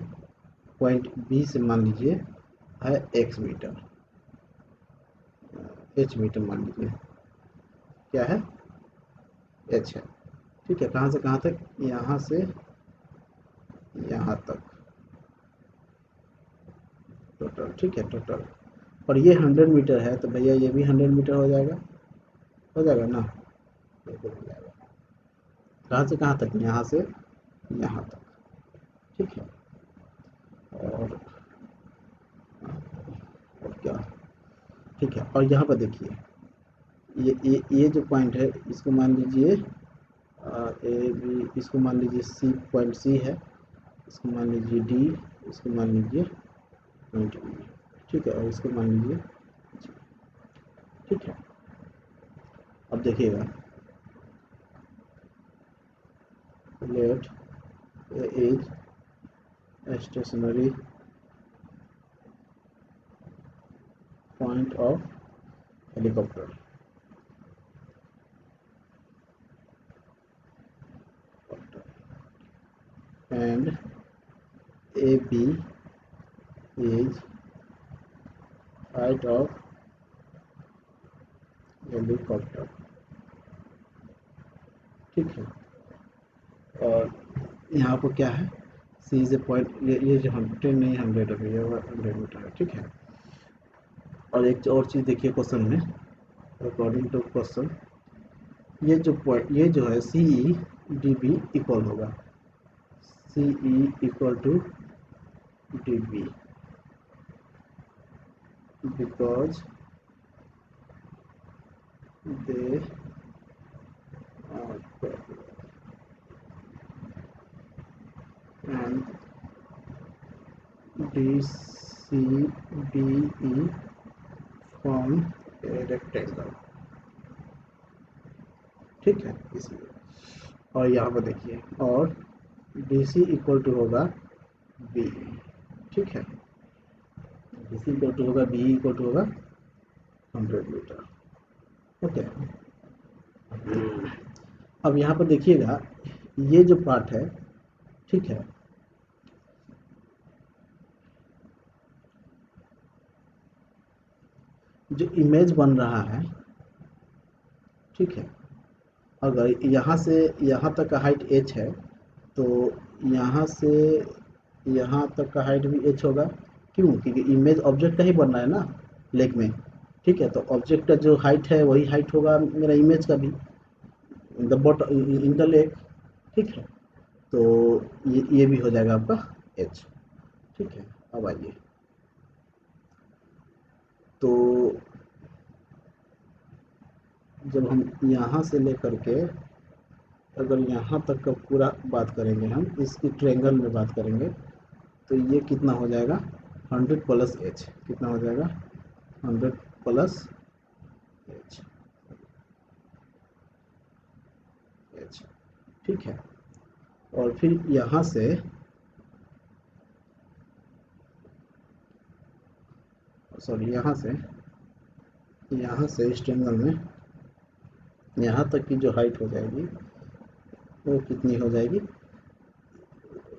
A: पॉइंट बी से मान लीजिए है एक्स मीटर, एच मीटर मान लीजिए, क्या है, एच है, ठीक है। कहाँ से कहाँ तक, यहाँ से यहाँ तक टोटल, ठीक है, टोटल। और ये 100 मीटर है तो भैया ये भी 100 मीटर हो जाएगा ना, बिल्कुल हो जाएगा। कहाँ से कहाँ तक, यहाँ से यहाँ तक, ठीक है। और और क्या, ठीक है। और यहाँ पर देखिए ये जो पॉइंट है इसको मान लीजिए ए बी, इसको मान लीजिए सी, पॉइंट सी है, इसको मान लीजिए डी, इसको मान लीजिए पॉइंट बी, ठीक है, और इसको मान लीजिए जी, ठीक है। अब देखिएगा, let is stationary point of helicopter and A B is height of helicopter, ठीक है। और यहाँ पर क्या है, सी इज ए पॉइंट, ये जो 100 नहीं 100 है, ये 100 मीटर है, ठीक है। और एक और चीज़ देखिए क्वेश्चन में, अकॉर्डिंग टू क्वेश्चन, ये जो पॉइंट, ये जो है C E D B equal होगा, C E equal to D B, because they and D C B E form a rectangle, ठीक है, इसलिए। और यहाँ पर देखिए, और डी सी इक्वल टू होगा बी, ठीक है, डी सी इक्वल टू होगा बी इक्वल टू होगा 100 मीटर, ओके। अब यहाँ पर देखिएगा ये जो पार्ट है, ठीक है, जो इमेज बन रहा है, ठीक है, अगर यहाँ से यहाँ तक का हाइट h है तो यहाँ से यहाँ तक का हाइट भी h होगा। क्यों, क्योंकि इमेज ऑब्जेक्ट का ही बन रहा है ना लेक में, ठीक है। तो ऑब्जेक्ट का जो हाइट है वही हाइट होगा मेरा इमेज का भी, in the boat in the lake, ठीक है। तो ये भी हो जाएगा आपका h, ठीक है। अब आइए, तो जब हम यहाँ से लेकर के अगर यहाँ तक का पूरा बात करेंगे, हम इसकी ट्रायंगल में बात करेंगे, तो ये कितना हो जाएगा, 100 प्लस एच कितना हो जाएगा, 100 प्लस एच, एच, ठीक है। और फिर यहाँ से सॉरी यहाँ से इस ट्रायंगल में यहाँ तक की जो हाइट हो जाएगी वो कितनी हो जाएगी,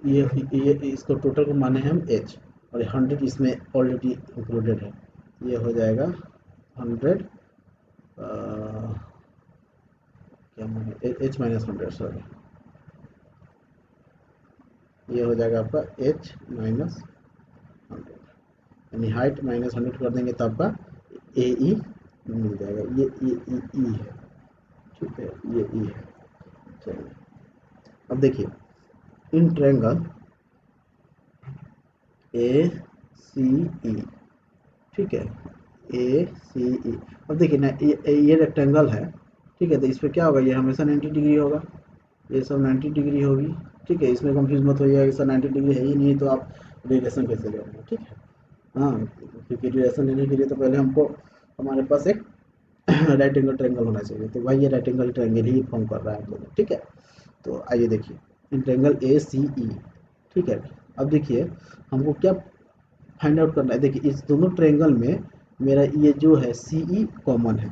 A: ये इसको टोटल को माने हैं हम एच, और 100 इसमें ऑलरेडी इंक्लूडेड है, ये हो जाएगा 100 क्या माने एच माइनस 100 सॉरी, ये हो जाएगा आपका एच माइनस 100, यानी हाइट माइनस 100 कर देंगे तो आपका ए ई मिल जाएगा, ये ई है, ठीक है, ये ई है। चलिए अब देखिए इन ट्रायंगल ए सी ई, ठीक है, ए सी ई। अब देखिए ना ये रेक्टेंगल है, ठीक है, तो इस पर क्या होगा, ये हमेशा 90 डिग्री होगा, ये सब 90 डिग्री होगी, ठीक है, इसमें कंफ्यूज मत होइएगा कि सर 90 डिग्री है ही नहीं तो आप रिलेशन कैसे लेंगे, ठीक है। हाँ, क्योंकि रिलेशन लेने के लिए तो पहले हमको हमारे पास एक राइट एंगल ट्रायंगल होना चाहिए, तो भाई ये राइट एंगल ट्रायंगल ही फॉर्म कर रहा है हम लोग, ठीक है। तो आइए देखिए इन ट्रायंगल ए सी ई, ठीक है। अब देखिए हमको क्या फाइंड आउट करना है, देखिए इस दोनों ट्रायंगल में मेरा ये जो है सी ई कॉमन है,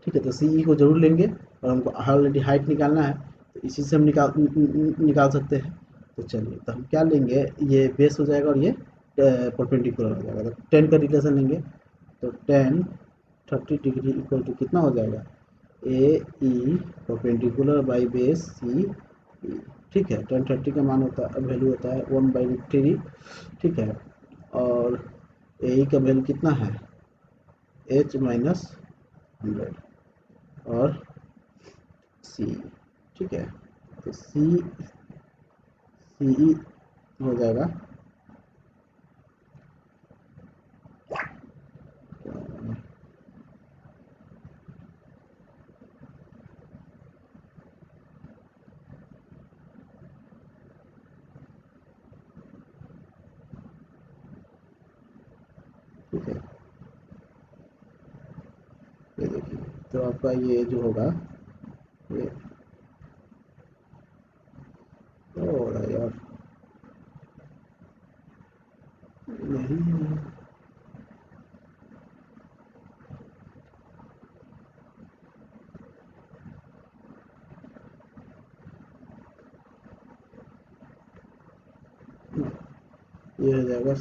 A: ठीक है, तो सी ई को जरूर लेंगे, और हमको ऑलरेडी हाइट निकालना है तो इसी से हम निकाल सकते हैं। तो चलिए तो हम क्या लेंगे, ये बेस हो जाएगा और ये परपेंडिकुलर हो जाएगा, तो 10 का रिलेशन लेंगे, तो 10 30 डिग्री इक्वल टू कितना हो जाएगा, ए E perpendicular by base C ई, ठीक है। 10 30 का मान होता है, वैल्यू होता है 1/3, ठीक है। और ए ई का वैल्यू कितना है, एच माइनस 100, और सी, ठीक है, तो सी सी ई हो जाएगा, ठीक है, ये देखिए, तो आपका ये जो होगा ये हो रहा है यार, नहीं ये हो जाएगा,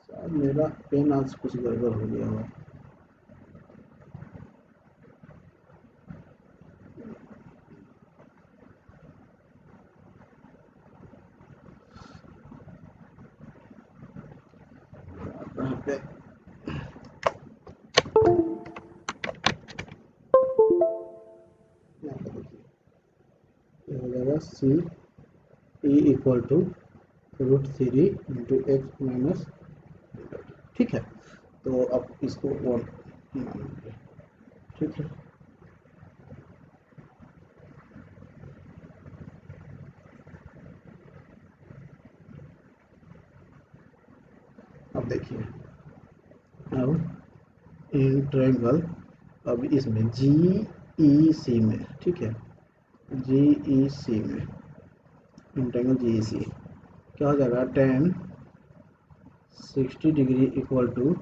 A: शायद मेरा पेन आज कुछ गड़बड़ हो गया हुआ, यहाँ पे यहाँ पे देखिए ये हो जाएगा C E equal to √3 into X minus, ठीक है। तो अब इसको 1 मान लीजिए, ठीक है। अब देखिए अब इन ट्रायंगल, अब इसमें जी ई सी में, ठीक है, जी ई सी में इन ट्रायंगल जी ई सी क्या हो जाएगा, 10 60 डिग्री इक्वल टू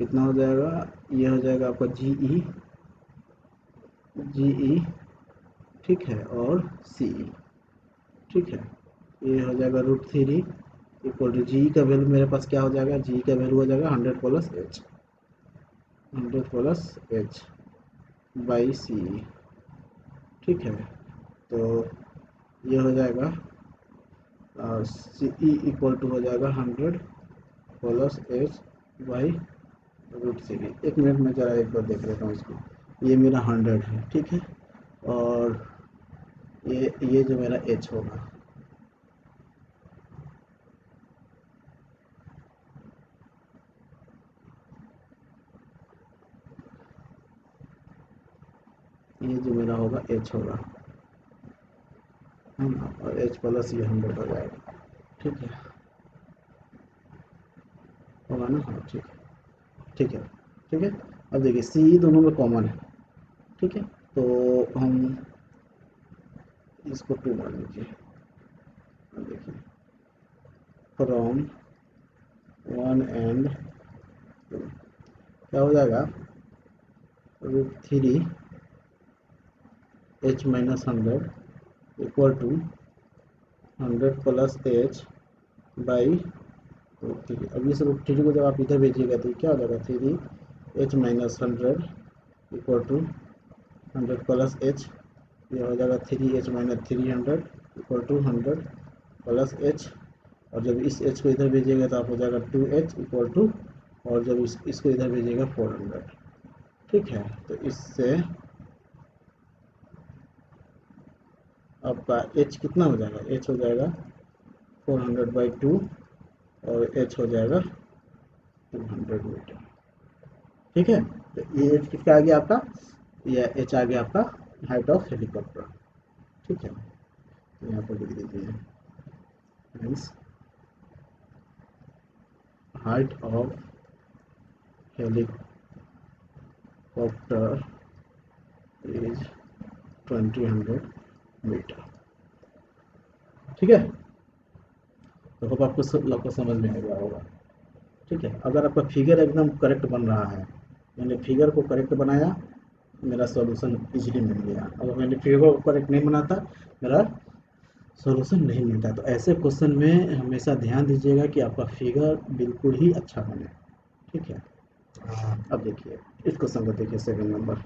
A: कितना हो जाएगा, ये हो जाएगा आपका जी ई, ठीक है, और सी ई, ठीक है, ये हो जाएगा √3 इक्वल टू जी का वैल्यू मेरे पास क्या हो जाएगा, जी का वैल्यू हो जाएगा 100 plus H, 100 plus H by C, ठीक है। तो ये हो जाएगा सी ई इक्वल टू हो जाएगा 100 प्लस एच बाई √3। एक मिनट में जरा एक बार देख लेता हूँ इसको, ये मेरा 100 है, ठीक है, और ये जो मेरा एच होगा, ये जो मेरा होगा एच होगा, है ना, और एच प्लस ये 100 हो जाएगा। ठीक है, होगा ना, हाँ ठीक है, ठीक है, ठीक है। अब देखिए सी दोनों में कॉमन है, ठीक है, तो हम इसको 2 मान लीजिए। अब देखिए फ्रॉम 1 एंड 2 क्या हो जाएगा, √3 h minus 100 equal to 100 plus H by √3। अब इस √3 को जब आप इधर भेजिएगा तो क्या हो जाएगा, 3 h minus 100 equal to 100 plus h, ये हो जाएगा 3 h minus 300 equal to 100 plus h. और जब इस एच को इधर भेजिएगा तो आप हो जाएगा 2 एच इक्वल टू, और जब इसको इधर भेजिएगा 400। ठीक है, तो इससे आपका एच कितना हो जाएगा, एच हो जाएगा 400/2, और एच हो जाएगा 200 मीटर। ठीक है, तो ये एच किसका आ गया आपका, ये एच आ गया आपका हाइट ऑफ हेलीकॉप्टर। ठीक है, तो यहाँ पर लिख दीजिए means height of helicopter is 2000 metre. ठीक है, तो होप आपको समझ में आ गया होगा। ठीक है, अगर आपका फिगर एकदम करेक्ट बन रहा है, मैंने फिगर को करेक्ट बनाया, मेरा सॉल्यूशन इजीली मिल गया। अगर मैंने फिगर को करेक्ट नहीं बनाता, मेरा सॉल्यूशन नहीं मिलता। तो ऐसे क्वेश्चन में हमेशा ध्यान दीजिएगा कि आपका फिगर बिल्कुल ही अच्छा बने। ठीक है, अब देखिए इस क्वेश्चन को देखिए, 7 number.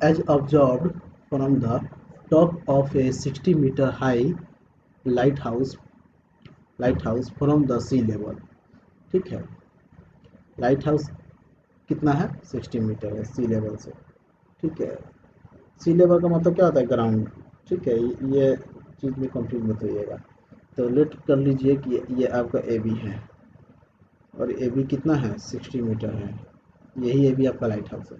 A: As observed from the top of a 60-meter high lighthouse lighthouse from the sea level। ठीक है, लाइट हाउस कितना है, 60 मीटर है सी लेवल से। ठीक है, सी लेवल का मतलब क्या होता है, ग्राउंड। ठीक है, ये चीज़ में कंफ्यूज मत होइएगा। तो लेट कर लीजिए कि ये आपका ए बी है, और ए बी कितना है, 60 मीटर है, यही ए बी आपका लाइट हाउस है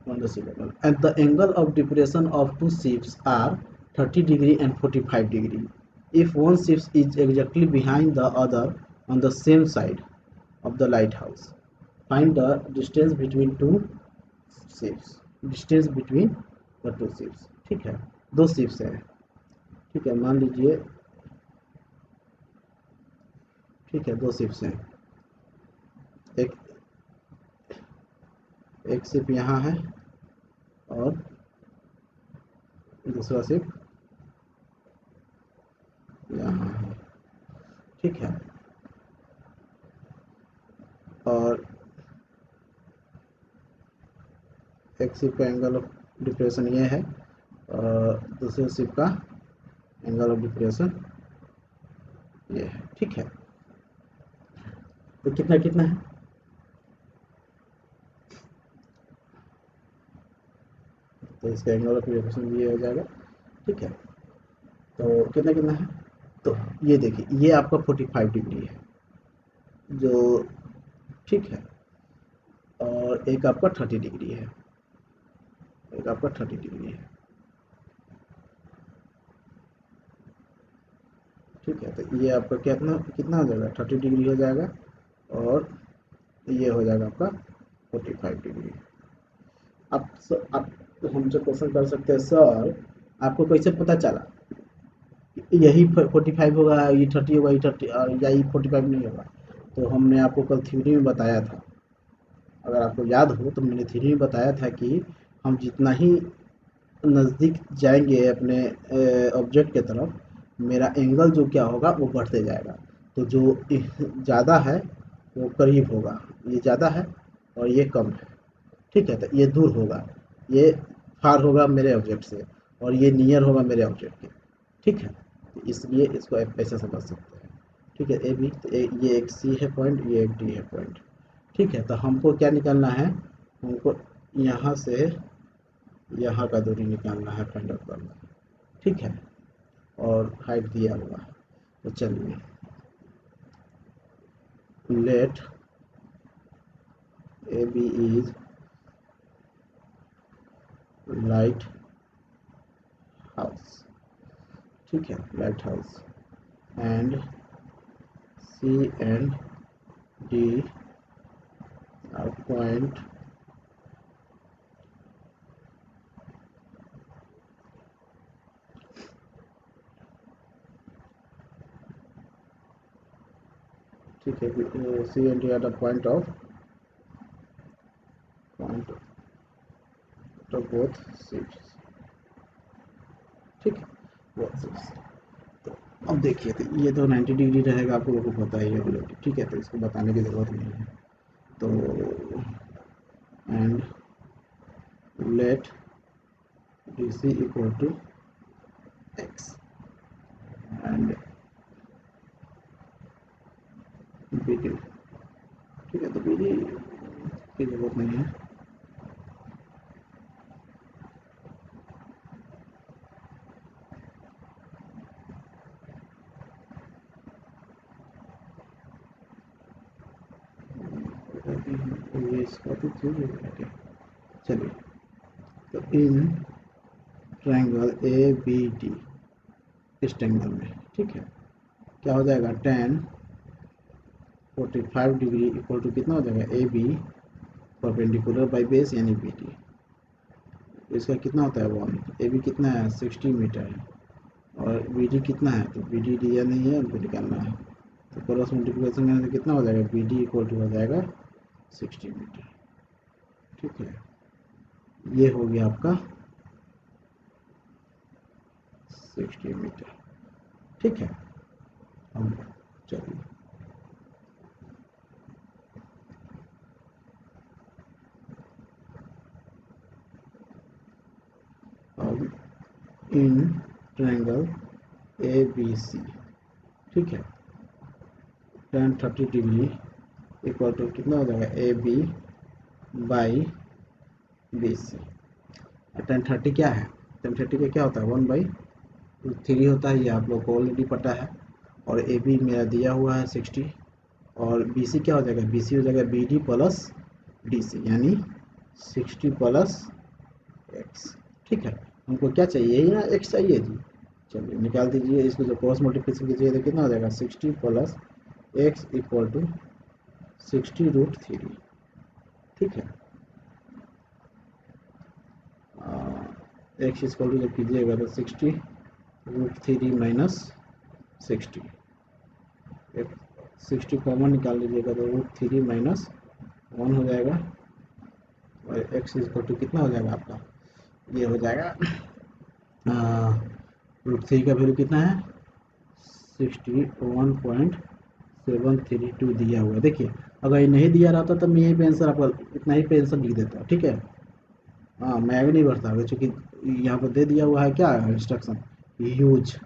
A: on the sea level, and the angle of depression of two ships are 30° and 45°। If one ship is exactly behind the other on the same side of the lighthouse, find the distance between two ships। distance between the two ships। ठीक है, दो ships है। ठीक है, मान लीजिए, ठीक है, दो शिप्स हैं, एक एक शिप यहाँ है और दूसरा शिप यहाँ है। ठीक है, और एक शिप का एंगल ऑफ डिप्रेशन ये है, और दूसरे शिप का एंगल ऑफ डिप्रेशन ये है। ठीक है, तो कितना कितना है, तो इसका एंगल ऑफ डिप्रेशन ये हो जाएगा। ठीक है, तो कितना कितना है, तो ये देखिए ये आपका 45° है जो, ठीक है, और एक आपका 30° है, एक आपका 30° है। ठीक है, तो ये आपका कितना कितना हो जाएगा, 30° हो जाएगा, और ये हो जाएगा आपका 45°। आप हमसे क्वेश्चन कर सकते हैं, सर आपको कैसे पता चला यही 45 होगा, ये 30 होगा, ये 30 या ये 45 नहीं होगा। तो हमने आपको कल थ्योरी में बताया था, अगर आपको याद हो तो मैंने थ्योरी में बताया था कि हम जितना ही नज़दीक जाएंगे अपने ऑब्जेक्ट के तरफ, मेरा एंगल जो क्या होगा वो बढ़ते जाएगा। तो जो ज़्यादा है वो करीब होगा, ये ज़्यादा है और ये कम है। ठीक है, तो ये दूर होगा, ये फार होगा मेरे ऑब्जेक्ट से, और ये नियर होगा मेरे ऑब्जेक्ट के। ठीक है, तो इसलिए इसको आप ऐसे समझ सकते हैं। ठीक है, ए बी, तो ये एक सी है पॉइंट, ये एक डी है पॉइंट। ठीक है, तो हमको क्या निकालना है, हमको यहाँ से यहाँ का दूरी निकालना है, फाइंड आउट करना है। ठीक है, और हाइट दिया हुआ है। तो चलिए, let A B is light house, ठीक है, light house, and C and D are point ठीक है, C and D are the point of both ships, ठीक है, बोथ सिप्स। तो अब देखिए, तो ये तो 90 डिग्री रहेगा, आपको लोगों को पता ही है बिल्कुल, ठीक है, तो इसको बताने की ज़रूरत नहीं है। तो and let D C equal to x and B D, ठीक है, तो बी डी की जरूरत नहीं है। ये इसका तो चलिए, तो in triangle A B D, इस ट्रायंगल में, ठीक है, क्या हो जाएगा, टेन 45 डिग्री इक्वल टू कितना हो जाएगा, A B perpendicular by base यानी बी डी, इसका कितना होता है 1, ए बी कितना है 60 मीटर है, और बी डी कितना है, तो बी डी दिया नहीं है, हमको निकालना है, तो क्रॉस मल्टीप्लिकेशन करने से कितना हो जाएगा, बी डी इक्वल टू हो जाएगा 60 मीटर, ठीक है, ये हो गया आपका 60 मीटर, ठीक है। हम चलिए, अब इन ट्रायंगल ए बी सी, ठीक है, टेन 30 डिग्री इक्वल टू कितना हो जाएगा, A B by B C, tan 30 क्या है, टेन 30 का क्या होता है 1/3 होता है, ये आप लोग को ऑलरेडी पता है, और ए बी मेरा दिया हुआ है 60, और बी सी क्या हो जाएगा, बी सी हो जाएगा B D plus D C, यानी 60 प्लस एक्स, ठीक है, हमको क्या चाहिए, यही ना एक्स चाहिए जी, चलिए निकाल दीजिए इसको, जो क्रॉस मल्टीप्लिकेशन कीजिए तो कितना हो जाएगा 60 प्लस एक्स इक्वल टू 60√3, ठीक है, एक्स इक्वल टू जब कीजिएगा तो 60√3 माइनस 60, 60 कॉमन निकाल लीजिएगा तो √3 माइनस 1 हो जाएगा, और एक्स इक्वल टू कितना हो जाएगा आपका, ये हो जाएगा √3 का वैल्यू कितना है 61.732 दिया हुआ है। देखिए, अगर ये नहीं दिया रहता तो मैं यहीं पे आंसर आपका इतना ही पे आंसर लिख देता, ठीक है, हाँ मैं आगे नहीं बढ़ता, अगर चूँकि यहाँ पर दे दिया हुआ है क्या इंस्ट्रक्शन, यूज,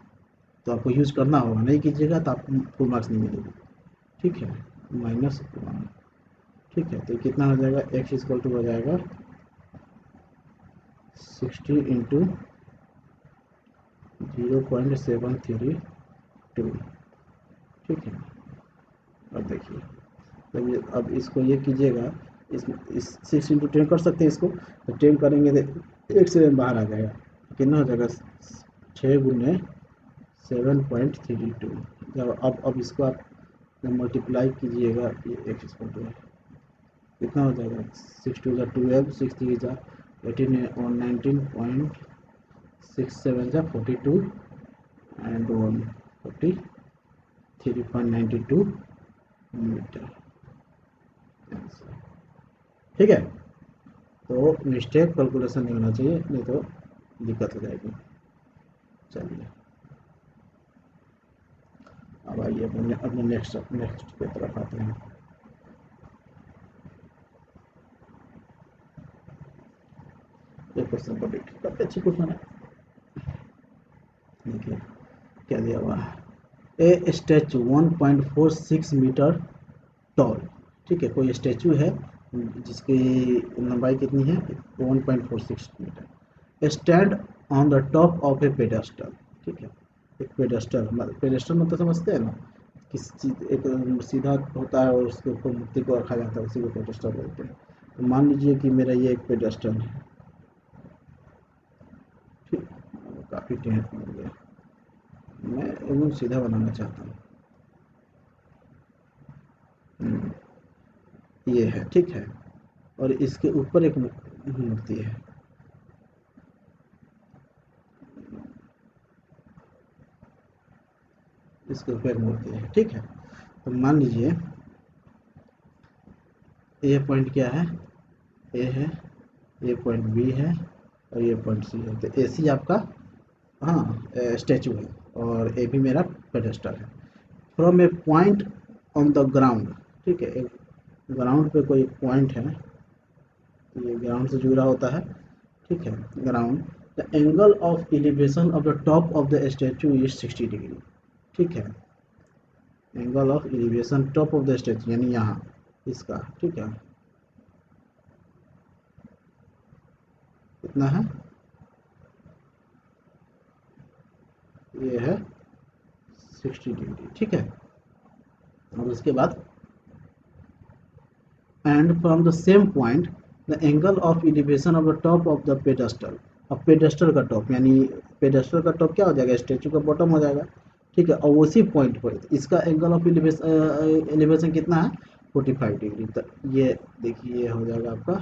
A: तो आपको यूज करना होगा, नहीं कीजिएगा तो आपको फुल मार्क्स नहीं मिलेगी, ठीक है, -1, ठीक है, तो कितना हो जाएगा, एक्स इक्वल टू हो जाएगा 60 इंटू 0.732, ठीक है, अब देखिए, अब इसको ये कीजिएगा, इस 6 इंटू 10 कर सकते हैं इसको, तो 10 करेंगे तो 1 से बाहर आ जाएगा, कितना हो जाएगा 6 × 7.32, जब अब इसको आप जब मल्टीप्लाई कीजिएगा, ये एक्स इक्वल टू कितना हो जाएगा, 6 2 = 12, 6 3 = 18 और 19.67 = 42 एंड 143.92 मीटर, ठीक है, तो मिस्टेक कैलकुलेशन नहीं होना चाहिए, नहीं तो दिक्कत हो जाएगी। चलिए, अब आइए अपने नेक्स्ट के तरफ आते हैं। ये क्वेश्चन को देखिए, काफी अच्छी क्वेश्चन है, देखिए क्या दिया हुआ है, ए स्टैचू 1.46 मीटर टॉल, ठीक है, कोई स्टैचू है जिसकी लंबाई कितनी है 1.46 metre, stand on the top of a pedestal, ठीक है, एक पेडेस्टल, पेडेस्टल मतलब समझते हैं ना, किसी चीज एक सीधा होता है और उसके ऊपर मूर्ति को रखा जाता है, उसी को पेडेस्टल बोलते हैं, तो मान लीजिए कि मेरा ये एक पेडेस्टल है, ठीक, काफ़ी टेढ़ हो गया, मैं एकदम सीधा बनाना चाहता हूँ। ये है, ठीक है, और इसके ऊपर एक मूर्ति है, इसके ऊपर एक मूर्ति है, ठीक है। तो मान लीजिए ये पॉइंट क्या है, ए है, ये पॉइंट बी है, और ये पॉइंट सी है। तो ए सी आपका, हाँ, स्टैचू है, और ए भी मेरा पेडेस्टल है। From a point on the ground, ठीक है, एक ग्राउंड पे कोई पॉइंट है, ये ग्राउंड से जुड़ा होता है, ठीक है, ground. The angle of elevation of the top of the statue is 60 degree, ठीक है, angle of elevation top of the statue यानी यहाँ इसका, ठीक है, कितना है, ये है 60 डिग्री, ठीक है। और उसके बाद and from the same point the angle of elevation of the top of the pedestal. अब पेडेस्टल का टॉप यानी पेडेस्टल का टॉप क्या हो जाएगा, स्टैचू का बॉटम हो जाएगा, ठीक है, और उसी पॉइंट पर इसका एंगल ऑफ एलिवेशन कितना है, 45 डिग्री। तो ये देखिए ये हो जाएगा आपका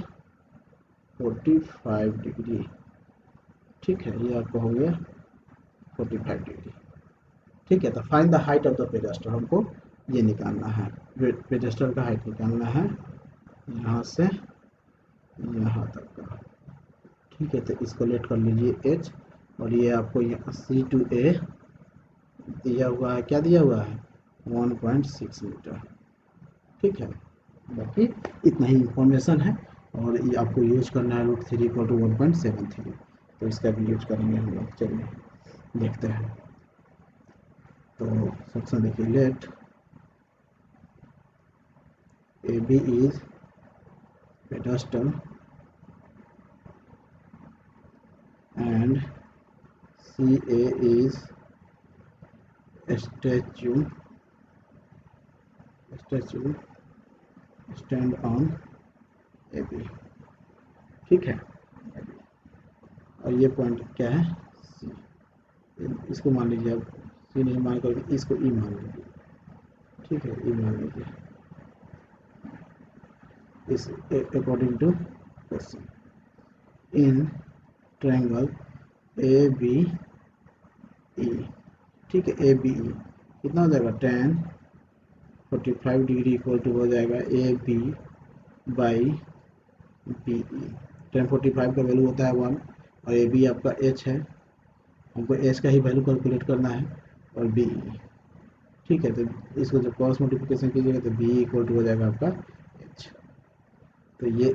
A: 45 डिग्री, ठीक है, ये आपका हो गया 45 डिग्री, ठीक है। तो find the height of the pedestal, हमको ये निकालना है, पेडेस्टल का हाइट निकालना है यहाँ से यहाँ तक का, ठीक है। तो इसको लेट कर लीजिए एच, और ये आपको यहाँ सी टू ए दिया हुआ है, क्या दिया हुआ है, 1.6 मीटर, ठीक है। बाकी इतना ही इंफॉर्मेशन है, और ये आपको यूज करना है √3 = 1.73, तो इसका भी यूज करेंगे हम लोग। चलिए देखते हैं। तो सबसे देखिए, let A B is pedestal and C A is statue stand on A B, ठीक है। और ये पॉइंट क्या है, सी, इसको मान लीजिए, अब सी नहीं मान करके इसको ई मान लीजिए, ठीक है, ई मान लीजिए, इस according to question in triangle A B E, ठीक है, ए बी ई कितना हो जाएगा, tan 45 डिग्री इक्वल टू हो जाएगा A B by B E. tan 45 का वैल्यू होता है 1, और ए बी आपका एच है, हमको एच का ही वैल्यू कैलकुलेट करना है, और बी ई, ठीक है। तो इसको जब क्रॉस मल्टीप्लिकेशन कीजिएगा तो बी इक्वल टू हो जाएगा आपका एच। तो ये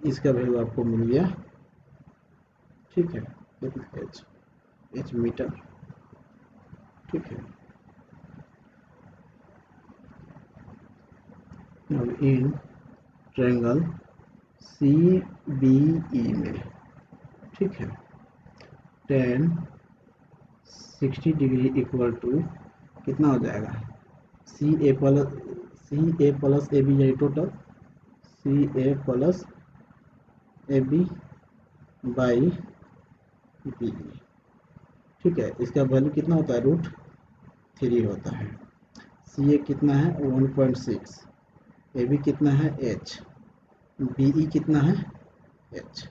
A: इसका वैल्यू आपको मिल गया, ठीक है, एच, एच मीटर, ठीक है। अब in triangle C B E में, ठीक है, tan 60 डिग्री इक्वल टू कितना हो जाएगा, C A plus A B, यानी total C A plus A B by B, ठीक है। इसका वैल्यू कितना होता है, √3 होता है। सी ए कितना है 1.6, ए बी कितना है एच, बी ई कितना है एच,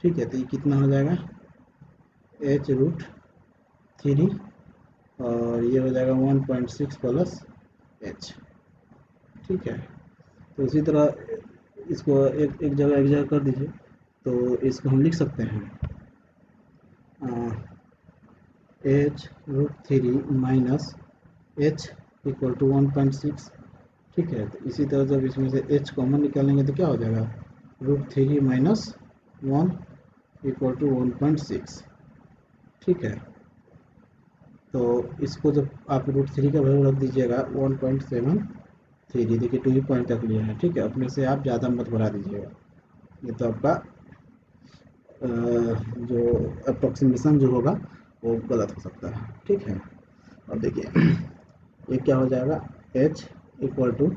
A: ठीक है। तो ये कितना हो जाएगा एच √3, और ये हो जाएगा 1.6 प्लस एच, ठीक है। तो इसी तरह इसको एक जगह कर दीजिए, तो इसको हम लिख सकते हैं h√3 minus H equal to 1.6, ठीक है। तो इसी तरह जब इसमें से h कॉमन निकालेंगे तो क्या हो जाएगा, √3 माइनस 1 इक्वल टू 1.6, ठीक है। तो इसको जब आप √3 का वैल्यू रख दीजिएगा 1.73, देखिए 2 ही पॉइंट तक लिया है, ठीक है। अपने से आप ज़्यादा मत बढ़ा दीजिएगा, ये तो आपका जो अप्रोक्सीमेशन जो होगा वो गलत हो सकता है, ठीक है। अब देखिए ये क्या हो जाएगा, h equal to,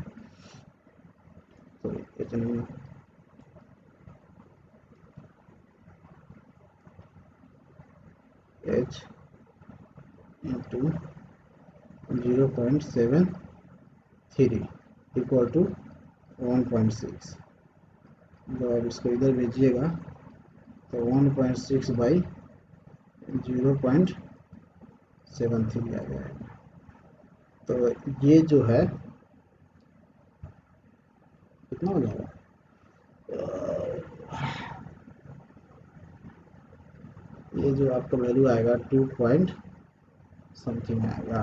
A: sorry h नहीं, एच इंटू 0.73 इक्वल टू 1.6। जब आप इसको इधर भेजिएगा तो 1.6 बाई 0.73 आ जाएगा। तो ये जो है कितना हो जाएगा, ये जो आपका वैल्यू आएगा 2 पॉइंट समथिंग आएगा।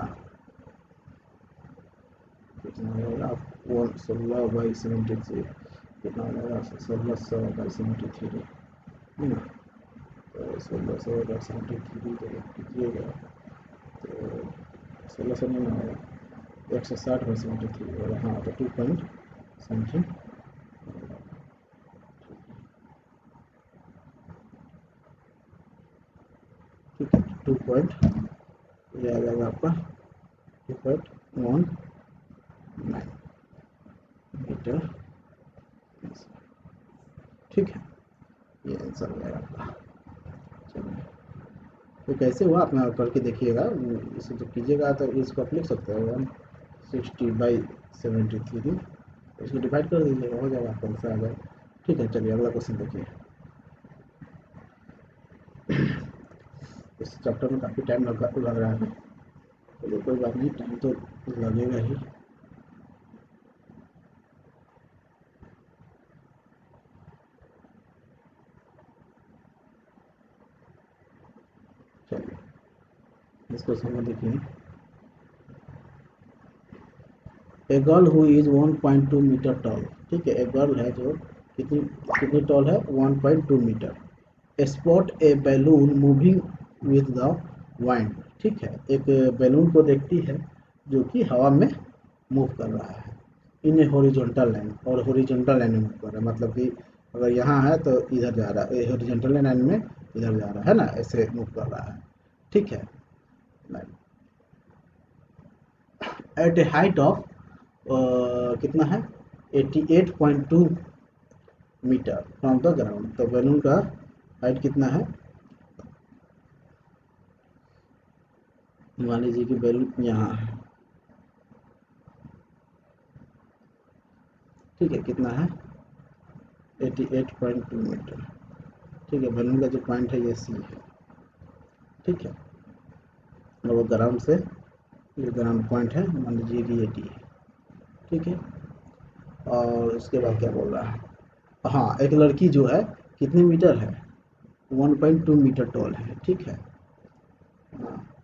A: कितना हो जाएगा, 16/73 कितना हो जाएगा, 1600/73 है ना। तो 1600/73 जब कीजिएगा तो 1600 नहीं होगा, 160/73 होगा। हाँ, तो 2 पॉइंट समथिंग। ठीक है, 2 पॉइंट ये आ जाएगा आपका 2.19 मीटर। ठीक है, ये आंसर हो जाएगा आपका। चलिए, तो कैसे हुआ आप यहाँ करके देखिएगा। इसे जब कीजिएगा तो इसको आप लिख सकते हो 160/73, इसको डिवाइड कर दीजिएगा, हो जाएगा आपका आंसर आ जाएगा। ठीक है, चलिए अगला क्वेश्चन देखिए। इस चैप्टर में काफ़ी टाइम लग रहा है, चलिए कोई बात नहीं, टाइम तो लगेगा ही। चलिए इस क्वेश्चन में देखिए, a girl who is 1.2 metre tall. ठीक है, एक गर्ल है जो कितनी कितनी टॉल है, 1.2 metre. Spot a balloon moving with the wind. ठीक है, एक बैलून को देखती है जो कि हवा में मूव कर रहा है इन ए हॉरिजॉन्टल लाइन, और हॉरिजॉन्टल लाइन में मूव कर रहा है, मतलब कि अगर यहाँ है तो इधर जा रहा है, हॉरिजॉन्टल लाइन में इधर जा रहा है ना, ऐसे मूव कर रहा है। ठीक है, एट ए हाइट ऑफ कितना है, 88.2 मीटर फ्रॉम द ग्राउंड। तो बैलून का हाइट कितना है, मान लीजिए कि बैलून यहाँ है। ठीक है, कितना है, 88.2 मीटर। ठीक है, बैलून का जो पॉइंट है ये सी है। ठीक है, और वो ग्राउंड से, ये ग्राउंड पॉइंट है, मान लीजिए कि ये डी है। ठीक है, और उसके बाद क्या बोल रहा है, हाँ, एक लड़की जो है कितने मीटर है, 1.2 मीटर टॉल है। ठीक है,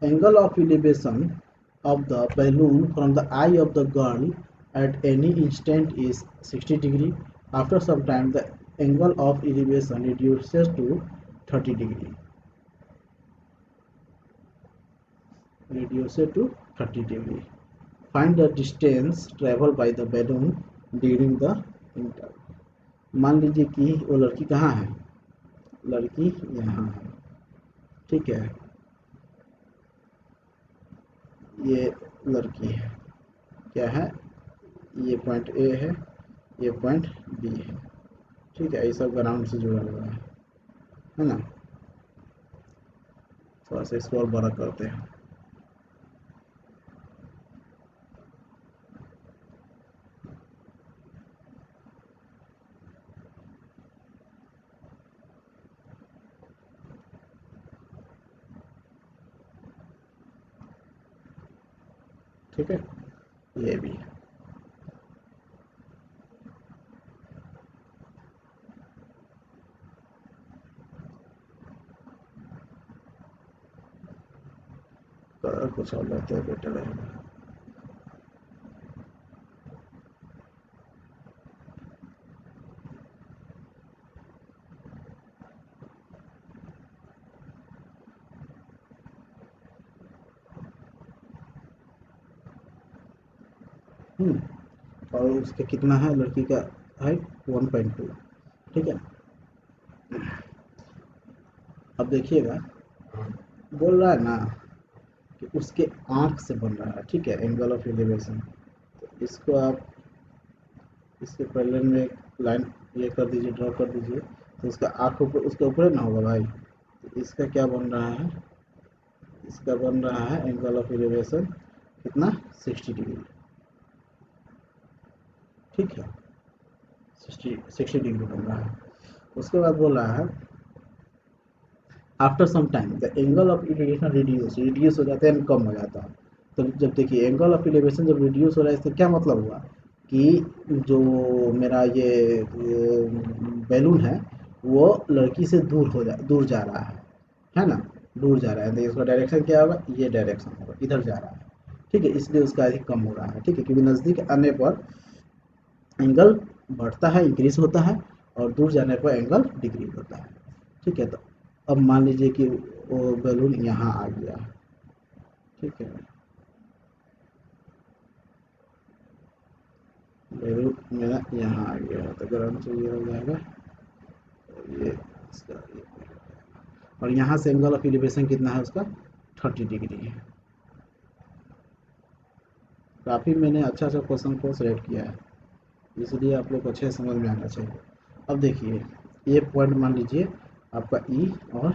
A: angle of elevation of the balloon from the eye of the girl at any instant is 60 degree. After some time the angle of elevation reduces to 30 degree, find the distance traveled by the balloon during the interval। मान लीजिए कि वो लड़की कहाँ है, लड़की यहाँ है। ठीक है, ये लड़की है, क्या है, ये पॉइंट ए है, ये पॉइंट बी है। ठीक है, ये सब ग्राउंड से जुड़ा हुआ है ना। थोड़ा सा इसको और बड़ा करते हैं। ठीक है, ये भी है। कलर कुछ और लेते हैं, बेटर रहेगा। और उसका कितना है, लड़की का हाइट 1.2। ठीक है, अब देखिएगा, बोल रहा है ना कि उसके आँख से बन रहा है। ठीक है, एंगल ऑफ एलिवेशन। तो इसको आप इसके पहले में एक लाइन ये कर दीजिए, ड्रॉ कर दीजिए, तो उसका आँख ऊपर, उसके ऊपर ना होगा भाई। तो इसका क्या बन रहा है, इसका बन रहा है एंगल ऑफ एलिवेशन कितना 60 डिग्री, ठीक है 60 डिग्री बन रहा है। उसके बाद बोल रहा है after some time the angle of elevation reduce हो जाता है, कम हो जाता है। तो जब देखिए एंगल ऑफ एलिवेशन जब रिड्यूस हो रहा है इससे क्या मतलब हुआ कि जो मेरा ये बैलून है वो लड़की से दूर जा रहा है ना, दूर जा रहा है। तो इसका डायरेक्शन क्या होगा, ये डायरेक्शन होगा, इधर जा रहा है, ठीक है, इसलिए उसका अधिक कम हो रहा है, ठीक है, क्योंकि नज़दीक आने पर एंगल बढ़ता है, इंक्रीज होता है, और दूर जाने पर एंगल डिक्रीज होता है, ठीक है। तो अब मान लीजिए कि वो बैलून यहाँ आ गया, ठीक है, बैलून मेरा यहाँ आ गया, तो ग्राउंड से ये हो जाएगा, ये इसका ये, और यहाँ से एंगल ऑफ एलिवेशन कितना है उसका 30 डिग्री है। काफ़ी मैंने अच्छा सा क्वेश्चन को सेलेक्ट किया है, इसलिए आप लोग को अच्छे समझ में आना चाहिए। अब देखिए ये पॉइंट मान लीजिए आपका ई और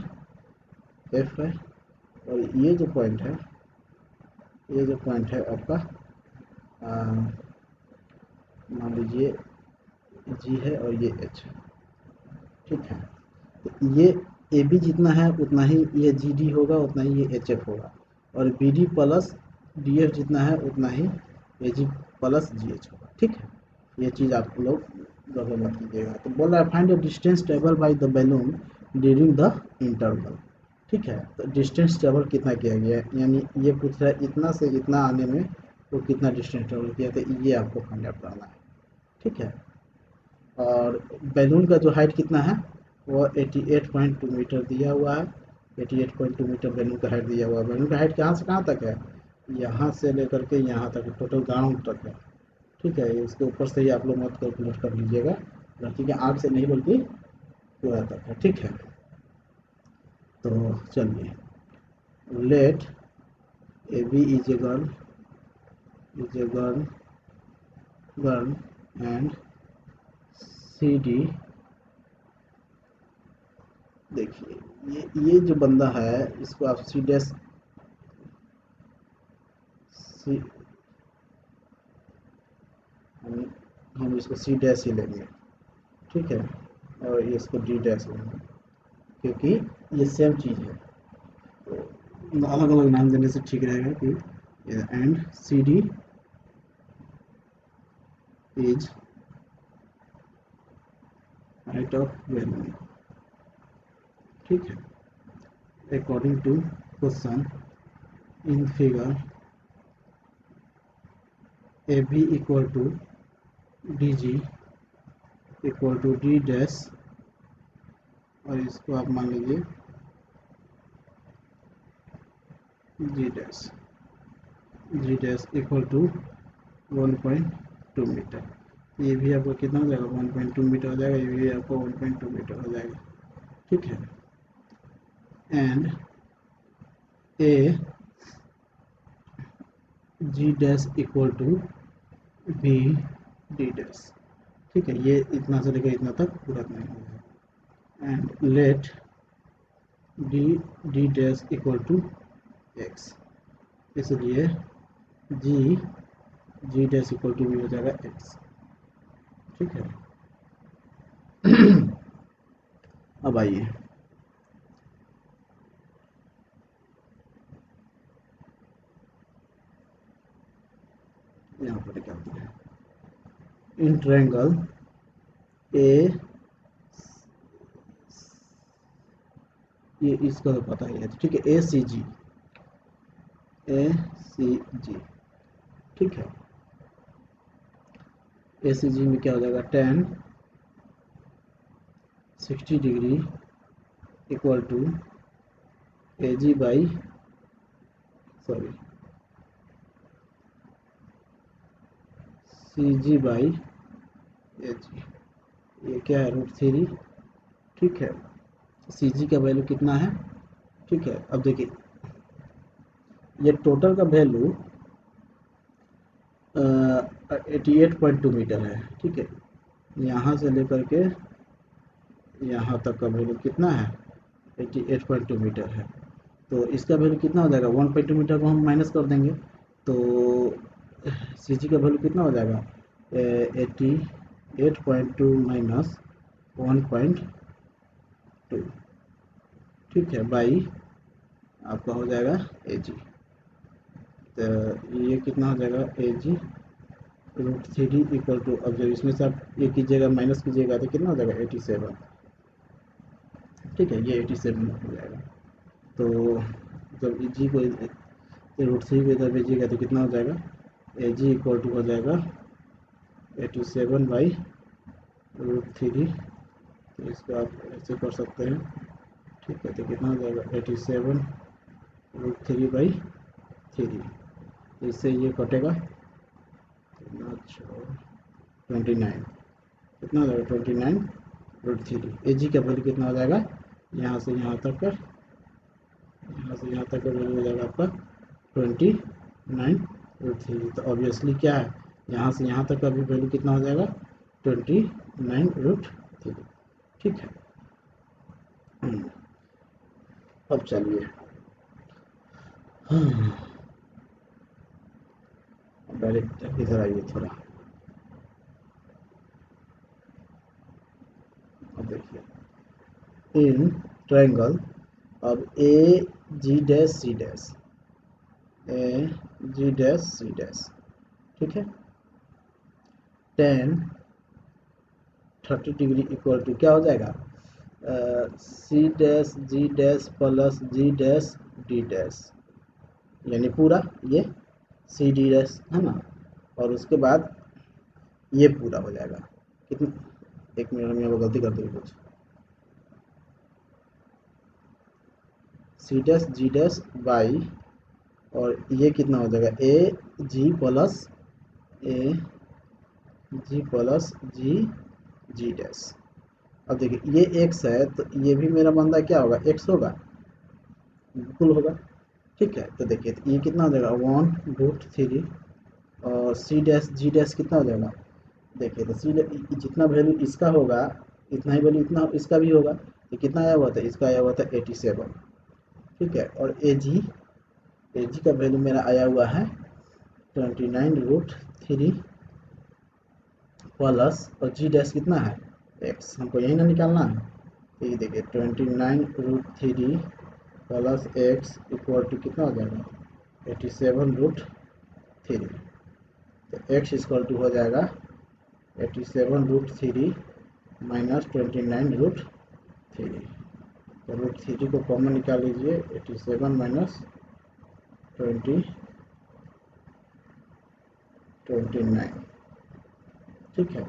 A: एफ है, और ये जो पॉइंट है, ये जो पॉइंट है आपका मान लीजिए जी है और ये एच है, ठीक है। तो ये ए बी जितना है उतना ही ये जी डी होगा, उतना ही ये एच एफ होगा, और B D plus D F जितना है उतना ही ए जी प्लस जी एच होगा, ठीक है। ये चीज़ आप लोग गड़बड़ मत कीजिएगा। तो बोल रहा है find the distance travel by the balloon during the interval, ठीक है। तो डिस्टेंस ट्रेवल कितना किया गया है, यानी ये पूछ रहा है इतना से इतना आने में वो कितना डिस्टेंस ट्रेवल किया, तो ये आपको फाइंड आउट करना है, ठीक है। और बैलून का जो हाइट कितना है वो 88.2 मीटर दिया हुआ है, 88.2 मीटर बैलून का हाइट दिया हुआ है। बैलून का हाइट कहाँ से कहाँ तक है, यहाँ से लेकर के यहाँ तक, टोटल ग्राउंड तक है, ठीक है। इसके ऊपर से ही आप लोग मत कैलकुलेट कर लीजिएगा, लड़की के आँख से नहीं बल्कि पूरा तक है, ठीक है। तो चलिए, let A B is a girl, is a girl girl and C D, देखिए ये जो बंदा है इसको आप सी डैश सी, हम इसको सी डैश ही लेंगे, ठीक है, और ये इसको डी डैश लेंगे, क्योंकि ये सेम चीज़ है, तो अलग अलग नाम देने से ठीक रहेगा कि and C D is height of balloon, ठीक है। According to question in figure A B equal to D G equal to D dash, और इसको आप मान लीजिए G dash equal to 1.2 metre. ये भी आपको कितना हो जाएगा 1.2 मीटर हो जाएगा, ये भी आपको 1.2 मीटर हो जाएगा, ठीक है। And A G dash equal to B D dash, ठीक है। ये इतना से लेकर इतना तक पूरा नहीं होगा। And let D D dash equal to x, इसलिए G G dash equal to भी हो जाएगा एक्स, ठीक है। अब आइए यहाँ पर क्या होता है, इन ट्रायंगल ए, ये इसका तो पता ही है, ठीक है, ए सी जी, ए सी जी, ठीक है। ए सी जी में क्या हो जाएगा, tan 60 degree equal to A G by, sorry, C G by A G, ये क्या है √3, ठीक है। सी जी का वैल्यू कितना है, ठीक है। अब देखिए ये टोटल का वैल्यू 88.2 मीटर है, ठीक है। यहाँ से लेकर के यहाँ तक का वैल्यू कितना है 88.2 मीटर है। तो इसका वैल्यू कितना हो जाएगा, 1.2 मीटर को हम माइनस कर देंगे तो सी जी का वैल्यू कितना हो जाएगा, 88.2 माइनस 1.2, ठीक है, बाई आपका हो जाएगा ए जी। तो ये कितना हो जाएगा, ए जी रूट थ्री इक्वल टू, अब जब इसमें से आप ये कीजिएगा माइनस कीजिएगा तो कितना हो जाएगा 87, ठीक है, ये 87 हो जाएगा। तो जब ई जी को रूट थ्री को इधर भेजिएगा तो कितना हो जाएगा, ए जी इक्वल टू हो जाएगा 87/√3। तो इसको आप ऐसे कर सकते हैं, ठीक है, तो कितना हो जाएगा 87√3/3। इससे ये कटेगा 29, कितना हो जाएगा 29√3। ए जी का वैल्यू कितना हो जाएगा, यहाँ से यहाँ तक का, यहाँ से यहाँ तक का वैल्यू हो जाएगा आपका 29√3। तो ऑब्वियसली क्या है, यहाँ से यहाँ तक का भी वैल्यू कितना हो जाएगा 29√3, ठीक है। अब चलिए डायरेक्ट इधर आइए थोड़ा, अब देखिए इन ट्रायंगल, अब ए जी डैश सी डैश, ए जी डैश सी डैश, ठीक है, टेन 30 डिग्री इक्वल टू क्या हो जाएगा, सी डैश जी डैश प्लस जी डैश डी डैश, यानी पूरा ये सी डी डैश है ना, और उसके बाद ये पूरा हो जाएगा कितना, एक मिनट में वो गलती कर दी कुछ, C dash G dash by, और ये कितना हो जाएगा ए जी प्लस जी जी डैश। अब देखिए ये एक्स है तो ये भी मेरा बंदा क्या होगा, एक्स होगा, बिल्कुल होगा, ठीक है। तो देखिए तो ये कितना हो जाएगा 1√3, और सी डैश जी डैश कितना हो जाएगा, देखिए तो सी जितना वैल्यू इसका होगा इतना ही वैल्यू इतना इसका भी होगा, तो कितना आया हुआ था, इसका आया हुआ था 87, ठीक है, और ए जी का वैल्यू मेरा आया हुआ है 29√3 प्लस, और जी डैश कितना है एक्स, हमको यही ना निकालना है। तो ये देखिए 29√3 प्लस एक्स इक्वल टू कितना हो जाएगा 87√3। तो एक्स इक्वल टू हो जाएगा 87√3 माइनस 29√3। तो √3 को कॉमन निकाल लीजिए, 87 माइनस 29, ठीक है,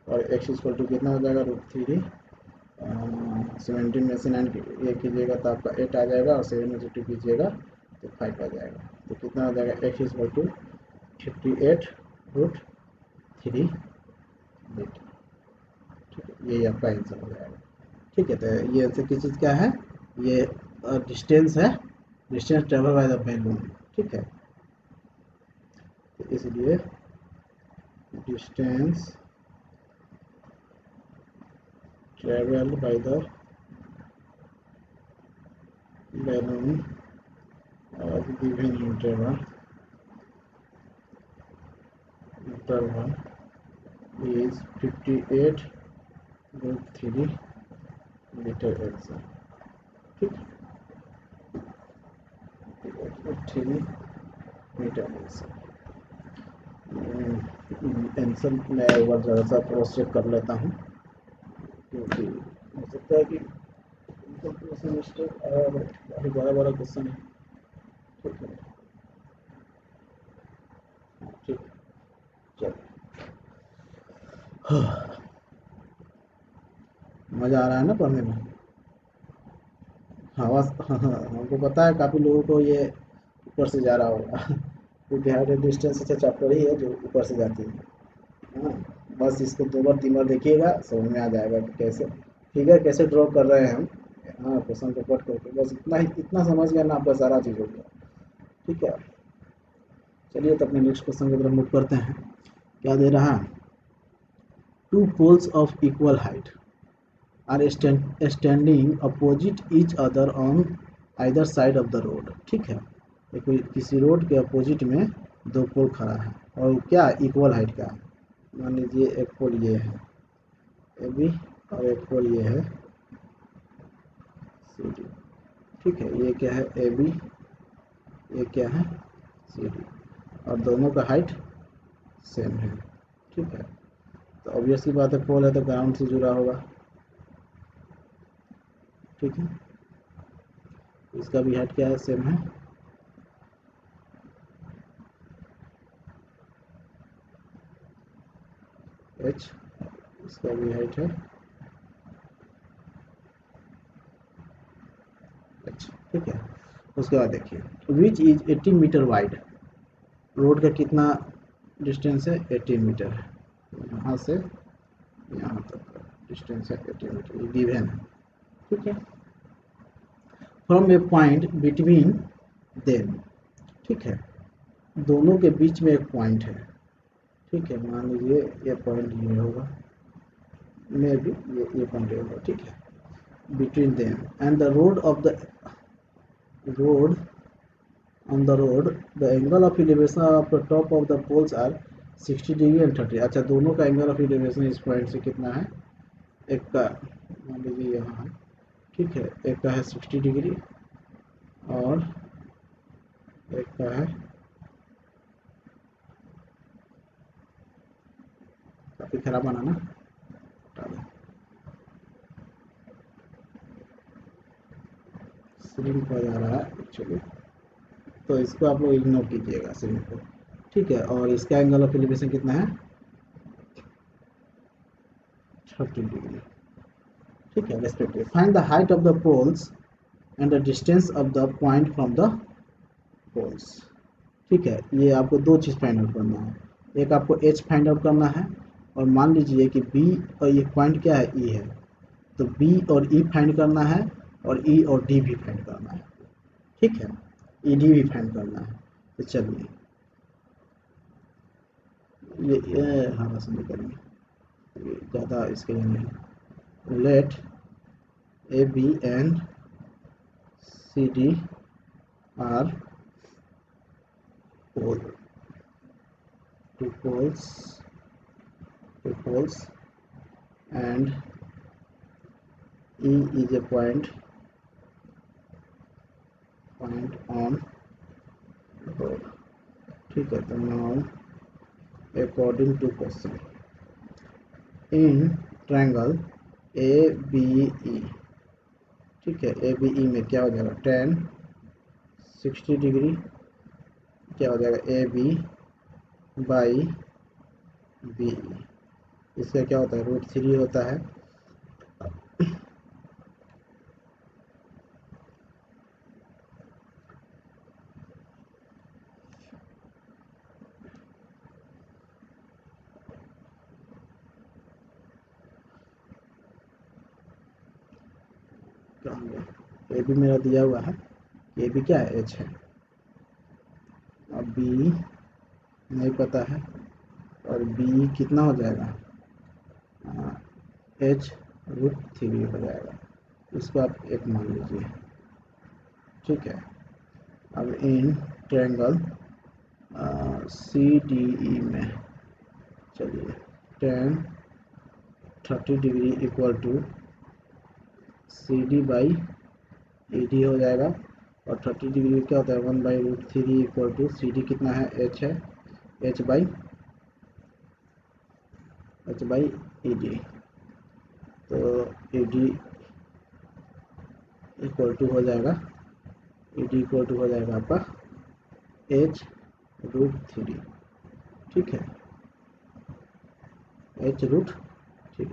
A: और एक्स इक्वल टू कितना हो जाएगा √3, 17 में से 9 ये कीजिएगा तो आपका 8 आ जाएगा, और 7 में से 2 कीजिएगा तो 5 आ जाएगा। तो कितना हो जाएगा एक्स इक्वल टू 58√3 मीटर, ठीक है, यही आपका आंसर हो जाएगा, ठीक है। तो ये आंसर किस चीज़ का है, ये डिस्टेंस है, distance travel by the balloon, ठीक है, तो इसलिए distance travel by the balloon of given interval is 58√3 metre answer, ठीक, 3 मीटर आंसर। आंसर मैं एक बार ज़रा सा क्रॉस चेक कर लेता हूँ, क्योंकि हो सकता है कि मिस्टेक और काफ़ी बड़ा बड़ा क्वेश्चन है, ठीक है, ठीक, चलो मज़ा आ रहा है ना पढ़ने में, हाँ बस हमको पता है काफ़ी लोगों को ये ऊपर से जा रहा होगा क्योंकि हाइट एंड डिस्टेंस ऐसा चैप्टर ही है जो ऊपर से जाती है, हाँ, बस इसको 2 बार 3 बार देखिएगा समझ में आ जाएगा कि कैसे फिगर कैसे ड्रॉ कर रहे हैं हम, हाँ, क्वेश्चन को पढ़ करके बस इतना ही, इतना समझ गया ना आपका सारा चीज़ हो गया, ठीक है। चलिए तो अपने नेक्स्ट क्वेश्चन की तरफ मूव करते हैं, क्या दे रहा है, 2 poles of equal height are standing opposite each other on either side of the road, ठीक है। ये कोई किसी रोड के अपोजिट में दो पोल खड़ा है और क्या इक्वल हाइट का है। मान लीजिए एक पोल ये है ए बी और एक पोल ये है सी डी, ठीक है। ये क्या है ए बी, ये क्या है सी डी, और दोनों का हाइट सेम है, ठीक है। तो ऑब्वियस सी बात है, पोल है तो ग्राउंड से जुड़ा होगा, ठीक है। इसका भी हाइट क्या है, सेम है। एच, इसका भी हाइट है एच, ठीक है। उसके बाद देखिए which is 18 metre wide, road का कितना डिस्टेंस है, 18 मीटर है। यहाँ से यहाँ तक का डिस्टेंस है 18 मीटर, ये गिवन है, ठीक है। From a point between them, ठीक है। दोनों के बीच में एक पॉइंट है, ठीक है। मान लीजिए ये पॉइंट ये होगा, मे भी ये पॉइंट ये होगा, ठीक है। Between them and the road of the road on the road the angle of elevation of the top of the poles are 60 degree and 30। अच्छा, दोनों का एंगल ऑफ एलिवेशन इस पॉइंट से कितना है, एक का मान लीजिए यहाँ है, ठीक है। एक का है 60 डिग्री और एक का है, काफ़ी खराब बनाना, श्रिंक हो जा रहा है एक्चुअली, तो इसको आप लोग इग्नोर कीजिएगा श्रिंक को, ठीक है। और इसका एंगल ऑफ एलिवेशन कितना है, 30 डिग्री, ठीक है। Respective find the height of the poles and the distance of the point from the poles, ठीक है। ये आपको दो चीज़ फाइंड आउट करना है, एक आपको एच फाइंड आउट करना है, और मान लीजिए कि बी और ये पॉइंट क्या है, ई है, तो बी और ई फाइंड करना है और ई और डी भी फाइंड करना है, ठीक है। ई डी भी फाइंड करना है। तो चलिए ये हाँ बस करेंगे, ज़्यादा इसके लिए नहीं। Let A B and C D are pole, two poles and E is a point on road, ठीक है। तो now according to question in triangle A B E, ठीक है। A B E में क्या हो जाएगा, tan 60 डिग्री क्या हो जाएगा, ए बी बाई बी, इसका क्या होता है, √3 होता है, ए बी मेरा दिया हुआ है, ए बी क्या है, एच है, अब बी नहीं पता है, और बी कितना हो जाएगा, एच √3 हो जाएगा, इसको आप एक मान लीजिए, ठीक है। अब इन ट्रायंगल सी डी ई में चलिए tan 30 degree equal to C D by E D हो जाएगा, और 30 डिग्री क्या होता है, 1/√3 इक्वल टू सी डी कितना है, एच है, एच बाई ई डी, तो ई डी इक्वल टू हो जाएगा, ई डी इक्वल टू हो जाएगा आपका h√3, ठीक है, h√3।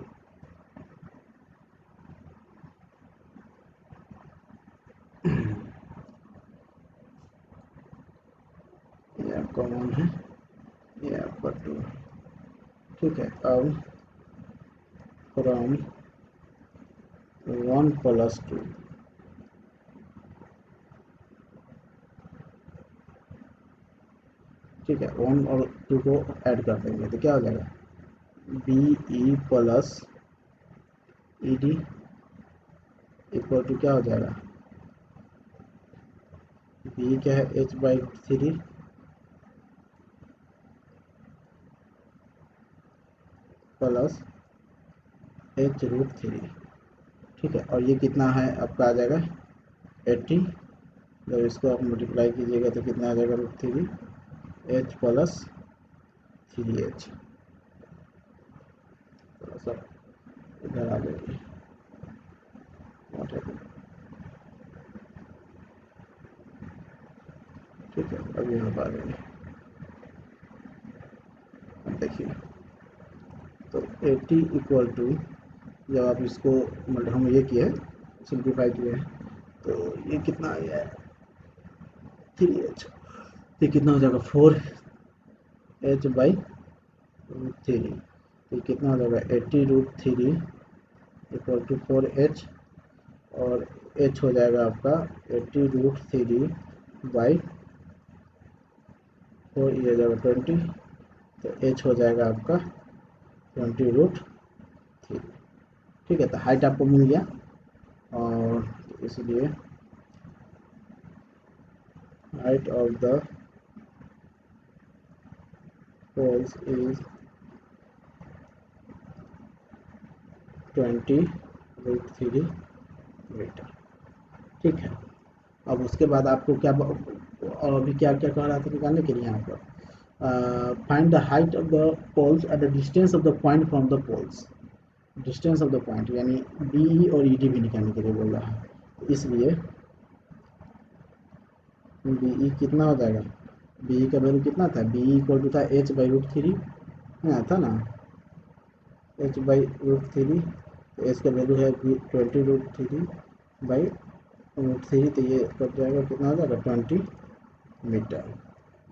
A: ये आपका 1 है, ये आपका 2, ठीक है। अब फ्रॉम 1 + 2, ठीक है, 1 और 2 को ऐड कर देंगे तो क्या हो जाएगा, B E plus E D equal to क्या हो जाएगा, बी क्या है, h/√3 प्लस h√3। ठीक है, और ये कितना है आपका आ जाएगा 80। जब इसको आप मल्टीप्लाई कीजिएगा तो कितना आ जाएगा √3 h प्लस 3h। थोड़ा सा इधर आ जाएगी, ठीक है। अब यहाँ पर आ जाएंगे, अब देखिए तो 80 इक्वल टू, जब आप इसको हम ये किए सिंप्लीफाई किए हैं तो ये कितना आ गया है 3h। ये कितना हो जाएगा 4h/√3। तो कितना हो जाएगा 80√3 इक्वल टू 4h, और h हो जाएगा आपका 80√3/4, ये हो जाएगा 20। तो h हो जाएगा आपका 20√3। ठीक है, तो हाइट आपको मिल गया, और इसलिए height of the poles is 20√3 metre. ठीक है, अब उसके बाद आपको क्या, और अभी क्या क्या कह रहा था निकालने के लिए यहाँ पर, find the height of the poles at the distance of the point from the poles. Distance of the point यानी बी और ई डी भी निकालने के लिए बोल रहा है, इसलिए बी कितना हो जाएगा, बी का वैल्यू कितना था, बी इक्वल टू था h/√3 था ना, h/√3। तो एच का वैल्यू है 20√3/√3, तो ये कट जाएगा, कितना हो जाएगा 20 मीटर।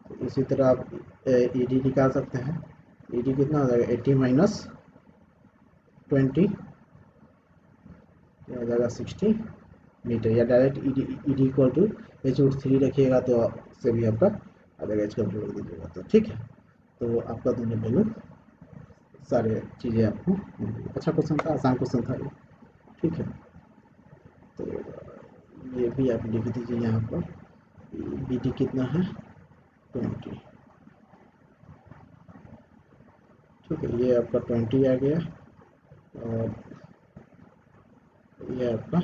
A: तो इसी तरह आप ई डी निकाल सकते हैं, ई डी कितना हो जाएगा 80 माइनस 20 हो जाएगा 60 मीटर, या direct E D equal to h/3 रखिएगा तो से भी आपका आ जाएगा, h का वैल्यू रख दीजिएगा तो ठीक है। तो आपका दोनों वैल्यू सारे चीज़ें आपको, अच्छा क्वेश्चन था, आसान क्वेश्चन था ये। ठीक है, तो ये भी आप लिख दीजिए यहाँ पर, बी डी कितना है 20। ठीक है, ये आपका 20 आ गया, और ये आपका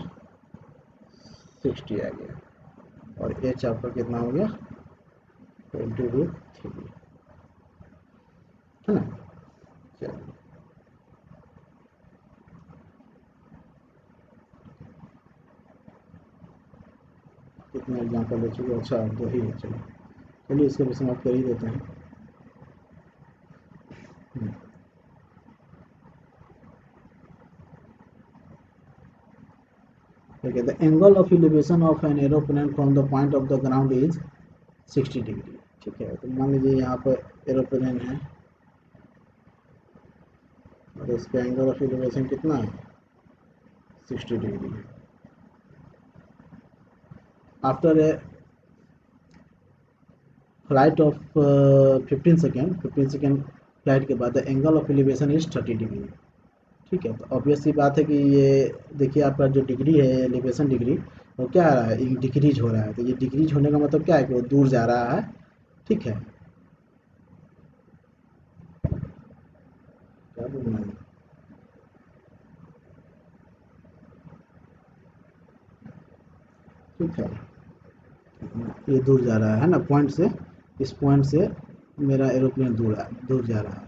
A: 60 आ गया, और एच आपका कितना हो गया 20√3, है ना। चलिए, कितने एग्जाम्पल ले चुके, अच्छा 2 ही है, चलिए इसको भी समाप्त कर ही देते हैं। ठीक है, the angle of elevation of an aeroplane from the point of the ground is 60 degree. ठीक है, तो मान लीजिए यहाँ पर एरोप्लेन है, और इसका एंगल ऑफ एलिवेशन कितना है 60 degree. After a flight of 15 second flight के बाद the angle of elevation is 30 degree. ठीक है, तो ऑब्वियस सी बात है कि ये देखिए आपका जो डिग्री है एलिवेशन डिग्री, वो क्या आ रहा है, डिक्रीज हो रहा है। तो ये डिक्रीज होने का मतलब क्या है कि वो दूर जा रहा है। ठीक है, क्या बोलना है, ठीक है, ये दूर जा रहा है ना पॉइंट से, इस पॉइंट से मेरा एरोप्लेन दूर जा रहा है।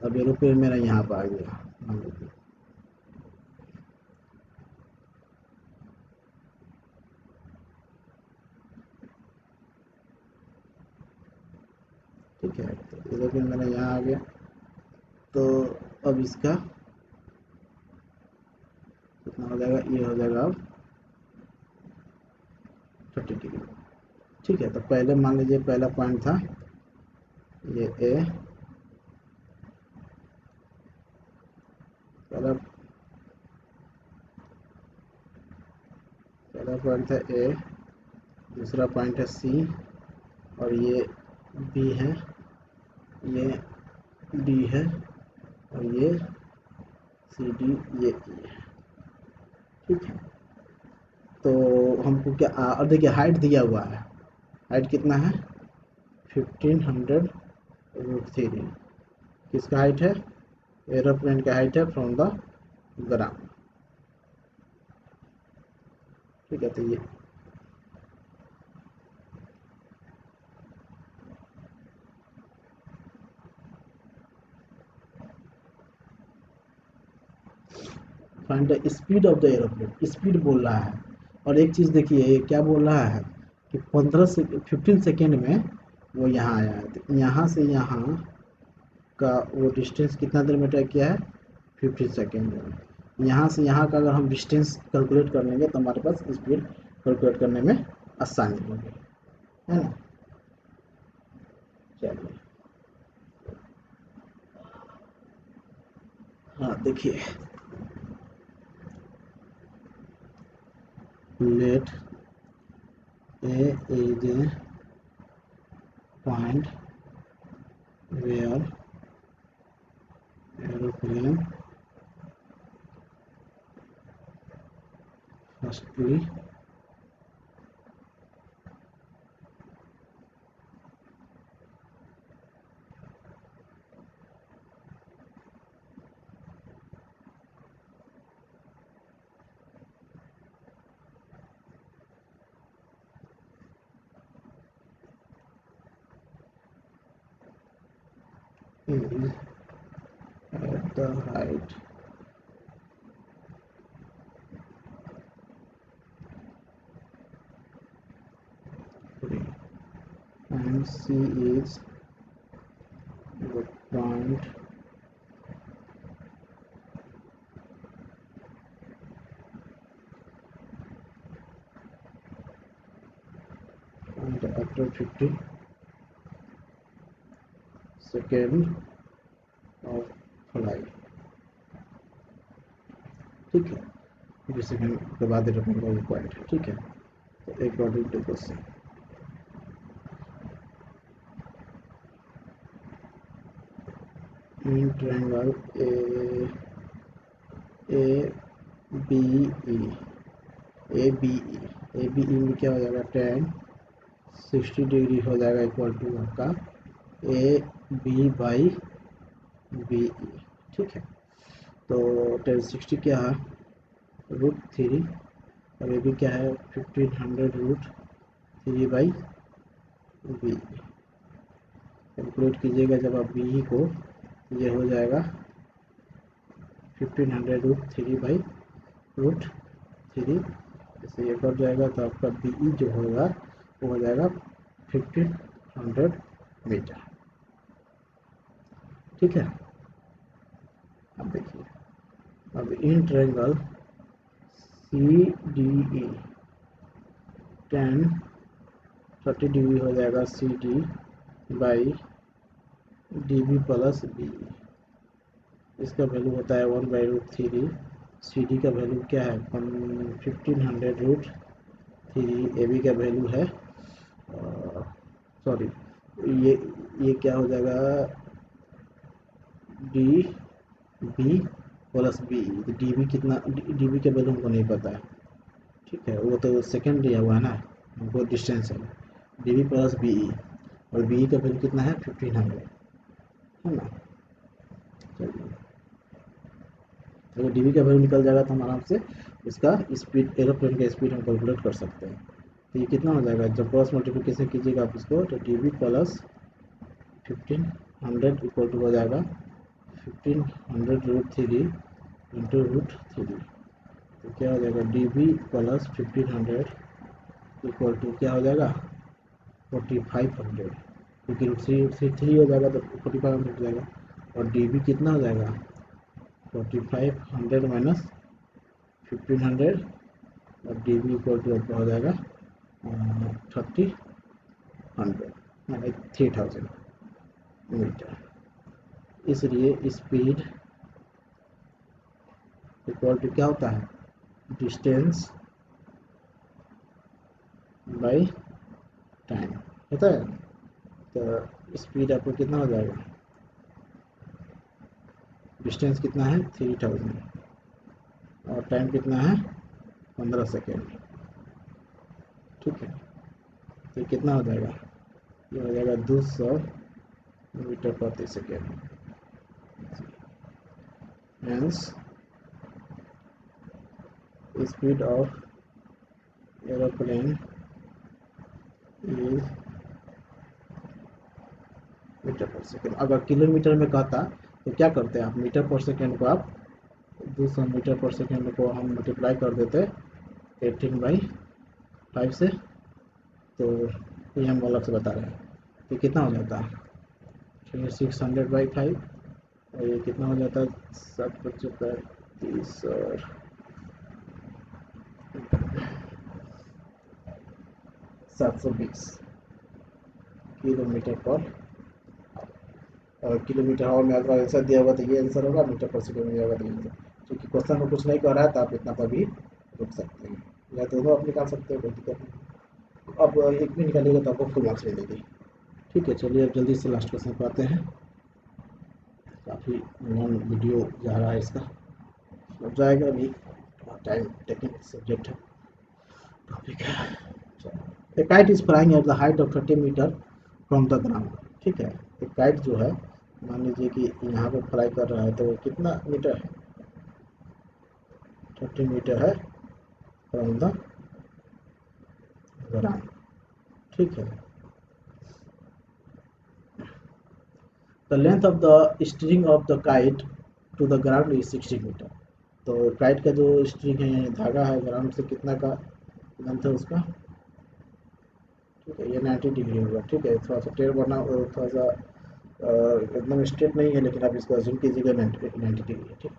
A: अब एरोप्लेन मेरा यहाँ पर आ गया, मान लीजिए। ठीक है, तो एरोप्लेन मेरा यहाँ आ गया, तो अब इसका कितना हो जाएगा, ये हो जाएगा अब 30 डिग्री। ठीक है, तो पहले मान लीजिए पहला पॉइंट था ये ए, पहला पहला पॉइंट था ए, दूसरा पॉइंट है सी, और ये बी है, ये डी है, और ये सी डी, ये ई है। ठीक है, तो हमको क्या और देखिए हाइट दिया हुआ है, हाइट कितना है 1500√3। किसका हाइट है, एरोप्लेन का हाइट है फ्रॉम द ग्राउंड। ठीक है, तो ये find the speed of the aeroplane, speed बोल रहा है। और एक चीज़ देखिए ये क्या बोल रहा है कि 15 सेकेंड में वो यहाँ आया है। तो यहाँ से यहाँ का वो डिस्टेंस कितना देर में तय किया है 15 सेकेंड में। यहाँ से यहाँ का अगर हम डिस्टेंस कैलकुलेट कर लेंगे तो हमारे पास स्पीड कैलकुलेट करने में आसानी होगी, है ना। चलिए, हाँ देखिए, let A is a point where aeroplane firstly is at the height and C is the point and after 50 second of fly. ठीक है, 50 सेकेंड के बाद एरोप्लेन का ये पॉइंट है। ठीक है, तो according to question in triangle A B E A B E में क्या हो जाएगा, tan 60 डिग्री हो जाएगा इक्वल टू आपका A B by B E. ठीक है, तो tan 60 क्या है √3 और ए बी क्या है 1500√3 बाई बी। कैलकुलेट कीजिएगा जब आप बी को, ये हो जाएगा 1500√3 बाई √3। जैसे ये कट जाएगा तो आपका बी जो होगा वो हो जाएगा 1500 मीटर। ठीक है, अब देखिए, अब in triangle C D E tan 30 degree हो जाएगा C D by D B plus B. इसका वैल्यू होता है 1/√3। सी डी का वैल्यू क्या है 1500√3। ए बी का वैल्यू है सॉरी ये क्या हो जाएगा D B plus B. D B कितना, डी बी का वैल्यू हमको नहीं पता है। ठीक है, वो तो सेकेंड दिया हुआ है ना, वो डिस्टेंस है। D B plus B E और बी ई का वैल्यू कितना है 1500, है ना। चलिए, अगर डी बी का वैल्यू निकल जाएगा तो हम आराम से इसका स्पीड, एरोप्लेन का स्पीड हम कैलकुलेट कर सकते हैं। तो ये कितना हो जाएगा, जब क्रॉस मल्टीप्लिकेशन कीजिएगा आप इसको तो D B plus 1500 equal to हो जाएगा 1500√3 इंटू √3। तो क्या हो जाएगा D B plus 1500 equal to क्या हो जाएगा 4500, क्योंकि √3 हो जाएगा तो 4500 हो जाएगा। और डी बी कितना हो जाएगा 4500 माइनस 1500 और डी बी इक्वल टू आपका हो जाएगा 3000 यानी 3000 मीटर। इसलिए स्पीड इक्वल टू क्या होता है डिस्टेंस बाई टाइम होता है। तो स्पीड आपको कितना हो जाएगा, डिस्टेंस कितना है 3000 और टाइम कितना है 15 सेकेंड। ठीक है, तो ये कितना हो जाएगा, ये हो जाएगा 200 मीटर प्रति second. Means speed of aeroplane is metre per second. अगर किलोमीटर में कहता तो क्या करते हैं आप, मीटर पर सेकेंड को आप 200 मीटर पर सेकेंड को हम मल्टीप्लाई कर देते 18/5 से, तो ये हम अलग से बता रहे हैं। तो कितना हो जाता है, 600/5, और ये कितना हो जाता है 7/30 और 720 किलोमीटर पर। और किलोमीटर आवर में अगर आंसर दिया होगा तो ये आंसर होगा, मीटर पर सेकेंड में दिया होगा तो ये आंसर। क्योंकि क्वेश्चन में कुछ नहीं कर रहा है तो आप इतना पर भी रुक सकते हैं, या दोनों आप निकाल सकते हो, कोई दिक्कत नहीं। अब एक भी निकालिएगा तो आपको फुल मार्क्स मिलेगी। ठीक है, चलिए अब जल्दी से लास्ट क्वेश्चन पर आते हैं। काफ़ी लॉन्ग वीडियो जा रहा है इसका, हो जाएगा अभी, टाइम टेकिंग सब्जेक्ट है, टॉपिक है। A kite is flying at the height of 30 metre from the ground. ठीक है, एक काइट जो है मान लीजिए कि यहाँ पे फ्लाई कर रहा है, तो वो कितना मीटर है, 30 मीटर है फ्रॉम द ग्राउंड। ठीक है, the length of the string of the kite to the ground is 60 metre. तो काइट का जो स्ट्रिंग है यानी धागा है, ग्राउंड से कितना का लेंथ है उसका। ठीक है, ये 90 डिग्री होगा। ठीक है, थोड़ा सा टेढ़ बना, थोड़ा सा एकदम स्ट्रेट नहीं है, लेकिन आप इसको अज्यूम कीजिएगा 90 डिग्री है। ठीक,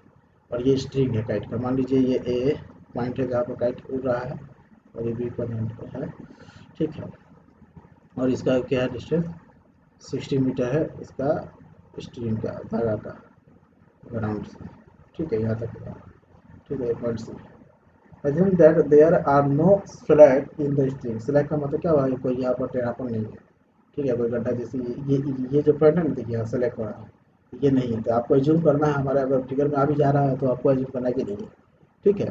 A: और ये स्ट्रिंग है काइट का, मान लीजिए ये ए पॉइंट है जहाँ पर काइट उड़ रहा है, और ये बी पॉइंट है। ठीक है, और इसका क्या है डिस्टेंस, 60 मीटर है इसका स्ट्रिंग का, धागा का ग्राउंड से। ठीक है, यहाँ तक है। ठीक है, पॉइंट से assume that there are no slack in the string। slack का मतलब क्या हुआ, कोई यहाँ पर टेढ़ापन नहीं है। ठीक है, कोई गड्ढा जैसे ये जो पॉइंट है ना, देखिए यहाँ सेलेक्ट हो रहा है, ये नहीं है। तो आपको एज्यूम करना है, हमारे अगर फिगर में आ भी जा रहा है तो आपको एज्यूम करना है कि नहीं है। ठीक है,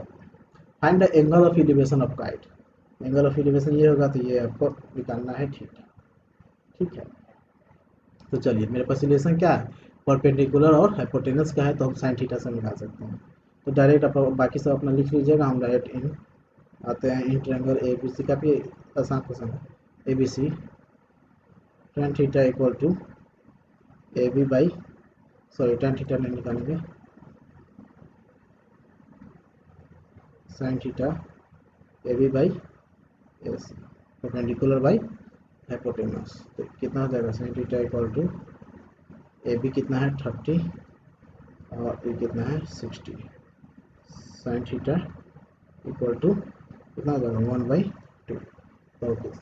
A: find the angle of elevation of kite. Angle of elevation ये होगा, तो ये आपको निकालना है थीटा। ठीक है, तो चलिए मेरे पास एलिवेशन क्या है, परपेंडिकुलर और हाइपोटेनस का है, तो हम साइन थीटा से निकाल सकते हैं। तो डायरेक्ट आप बाकी सब अपना लिख लीजिएगा, हम डायरेक्ट इन आते हैं। इन ट्रायंगल ए बी सी, काफ़ी आसान क्वेश्चन है। A B C tan theta equal to A B by, sorry tan theta नहीं निकालेंगे, sine theta A B by A C, perpendicular by hypotenuse. तो कितना हो जाएगा, sine theta equal to A B कितना है 30 और ए कितना है 60, साइन थीटा इक्वल टू कितना हो जाएगा 1/2। तो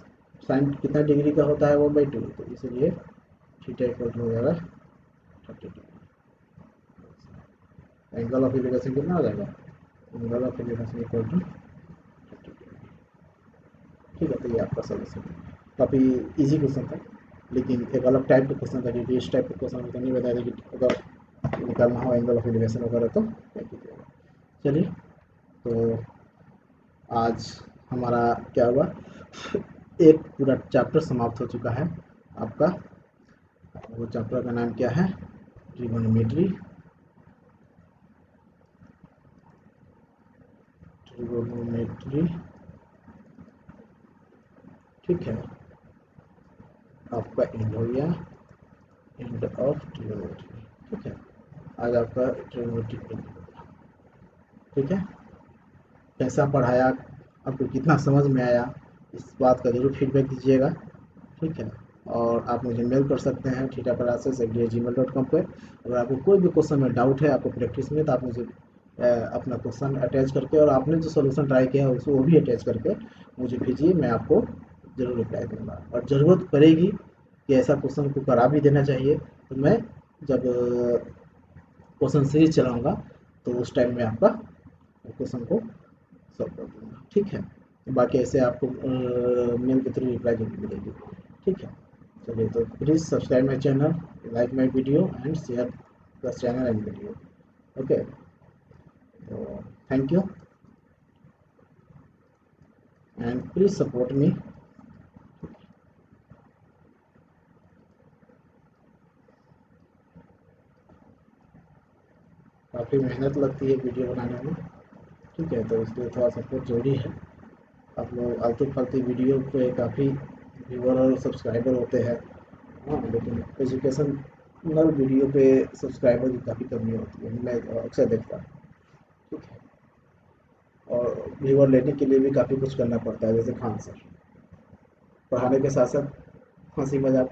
A: साइन कितना डिग्री का होता है 1/2, तो इसलिए थीटा इक्वल टू हो जाएगा 30 डिग्री। एंगल ऑफ एलिवेशन कितना हो जाएगा, angle of elevation equal to 30 degree. ठीक है, तो ये आपका सोल्यूशन है। काफ़ी इजी क्वेश्चन था, लेकिन एक अलग टाइप का क्वेश्चन था, क्योंकि इस टाइप का क्वेश्चन तो नहीं बताया कि अगर निकालना हो एंगल ऑफ एलिवेशन वगैरह तो क्या कीजिएगा। चलिए, तो आज हमारा क्या हुआ, एक पूरा चैप्टर समाप्त हो चुका है आपका। वो चैप्टर का नाम क्या है, ट्रिगोनोमेट्री। ट्रिगोनोमेट्री, ठीक है, आपका एंड हो गया, एंड ऑफ ट्रिगोनोमेट्री। ठीक है, आज आपका ट्रिगोनोमेट्री एंड हो गया। ठीक है, कैसा पढ़ाया, आपको कितना समझ में आया, इस बात का जरूर फीडबैक दीजिएगा। ठीक है, और आप मुझे मेल कर सकते हैं thetaprases@gmail.com पर। अगर आपको कोई भी क्वेश्चन में डाउट है, आपको प्रैक्टिस में, तो आप मुझे अपना क्वेश्चन अटैच करके, और आपने जो सोल्यूशन ट्राई किया है उसको वो भी अटैच करके मुझे भेजिए, मैं आपको ज़रूर रिप्लाई दूंगा। और ज़रूरत पड़ेगी कि ऐसा क्वेश्चन को करा भी देना चाहिए, तो मैं जब क्वेश्चन सीरीज चलाऊँगा तो उस टाइम में आपका क्वेश्चन को सॉल्व कर दूँगा। ठीक है, बाकी ऐसे आपको मेल के थ्रू रिप्लाई जरूर मिलेगी। ठीक है, चलिए, तो please subscribe my channel, like my video and share the channel and video. Okay, तो thank you and please support me. काफ़ी मेहनत लगती है वीडियो बनाने में। ठीक है, तो इसलिए थोड़ा सपोर्ट ज़रूरी है। आप लोग आलतू-फालतू वीडियो पे काफ़ी व्यूअर और सब्सक्राइबर होते हैं। हाँ, लेकिन एजुकेशनल वीडियो पे सब्सक्राइबर की काफ़ी कमी होती है, मैं अक्सर देखता हूँ। ठीक है, और व्यूअर लेने के लिए भी काफ़ी कुछ करना पड़ता है, जैसे खान सर पढ़ाने के साथ साथ हंसी मजाक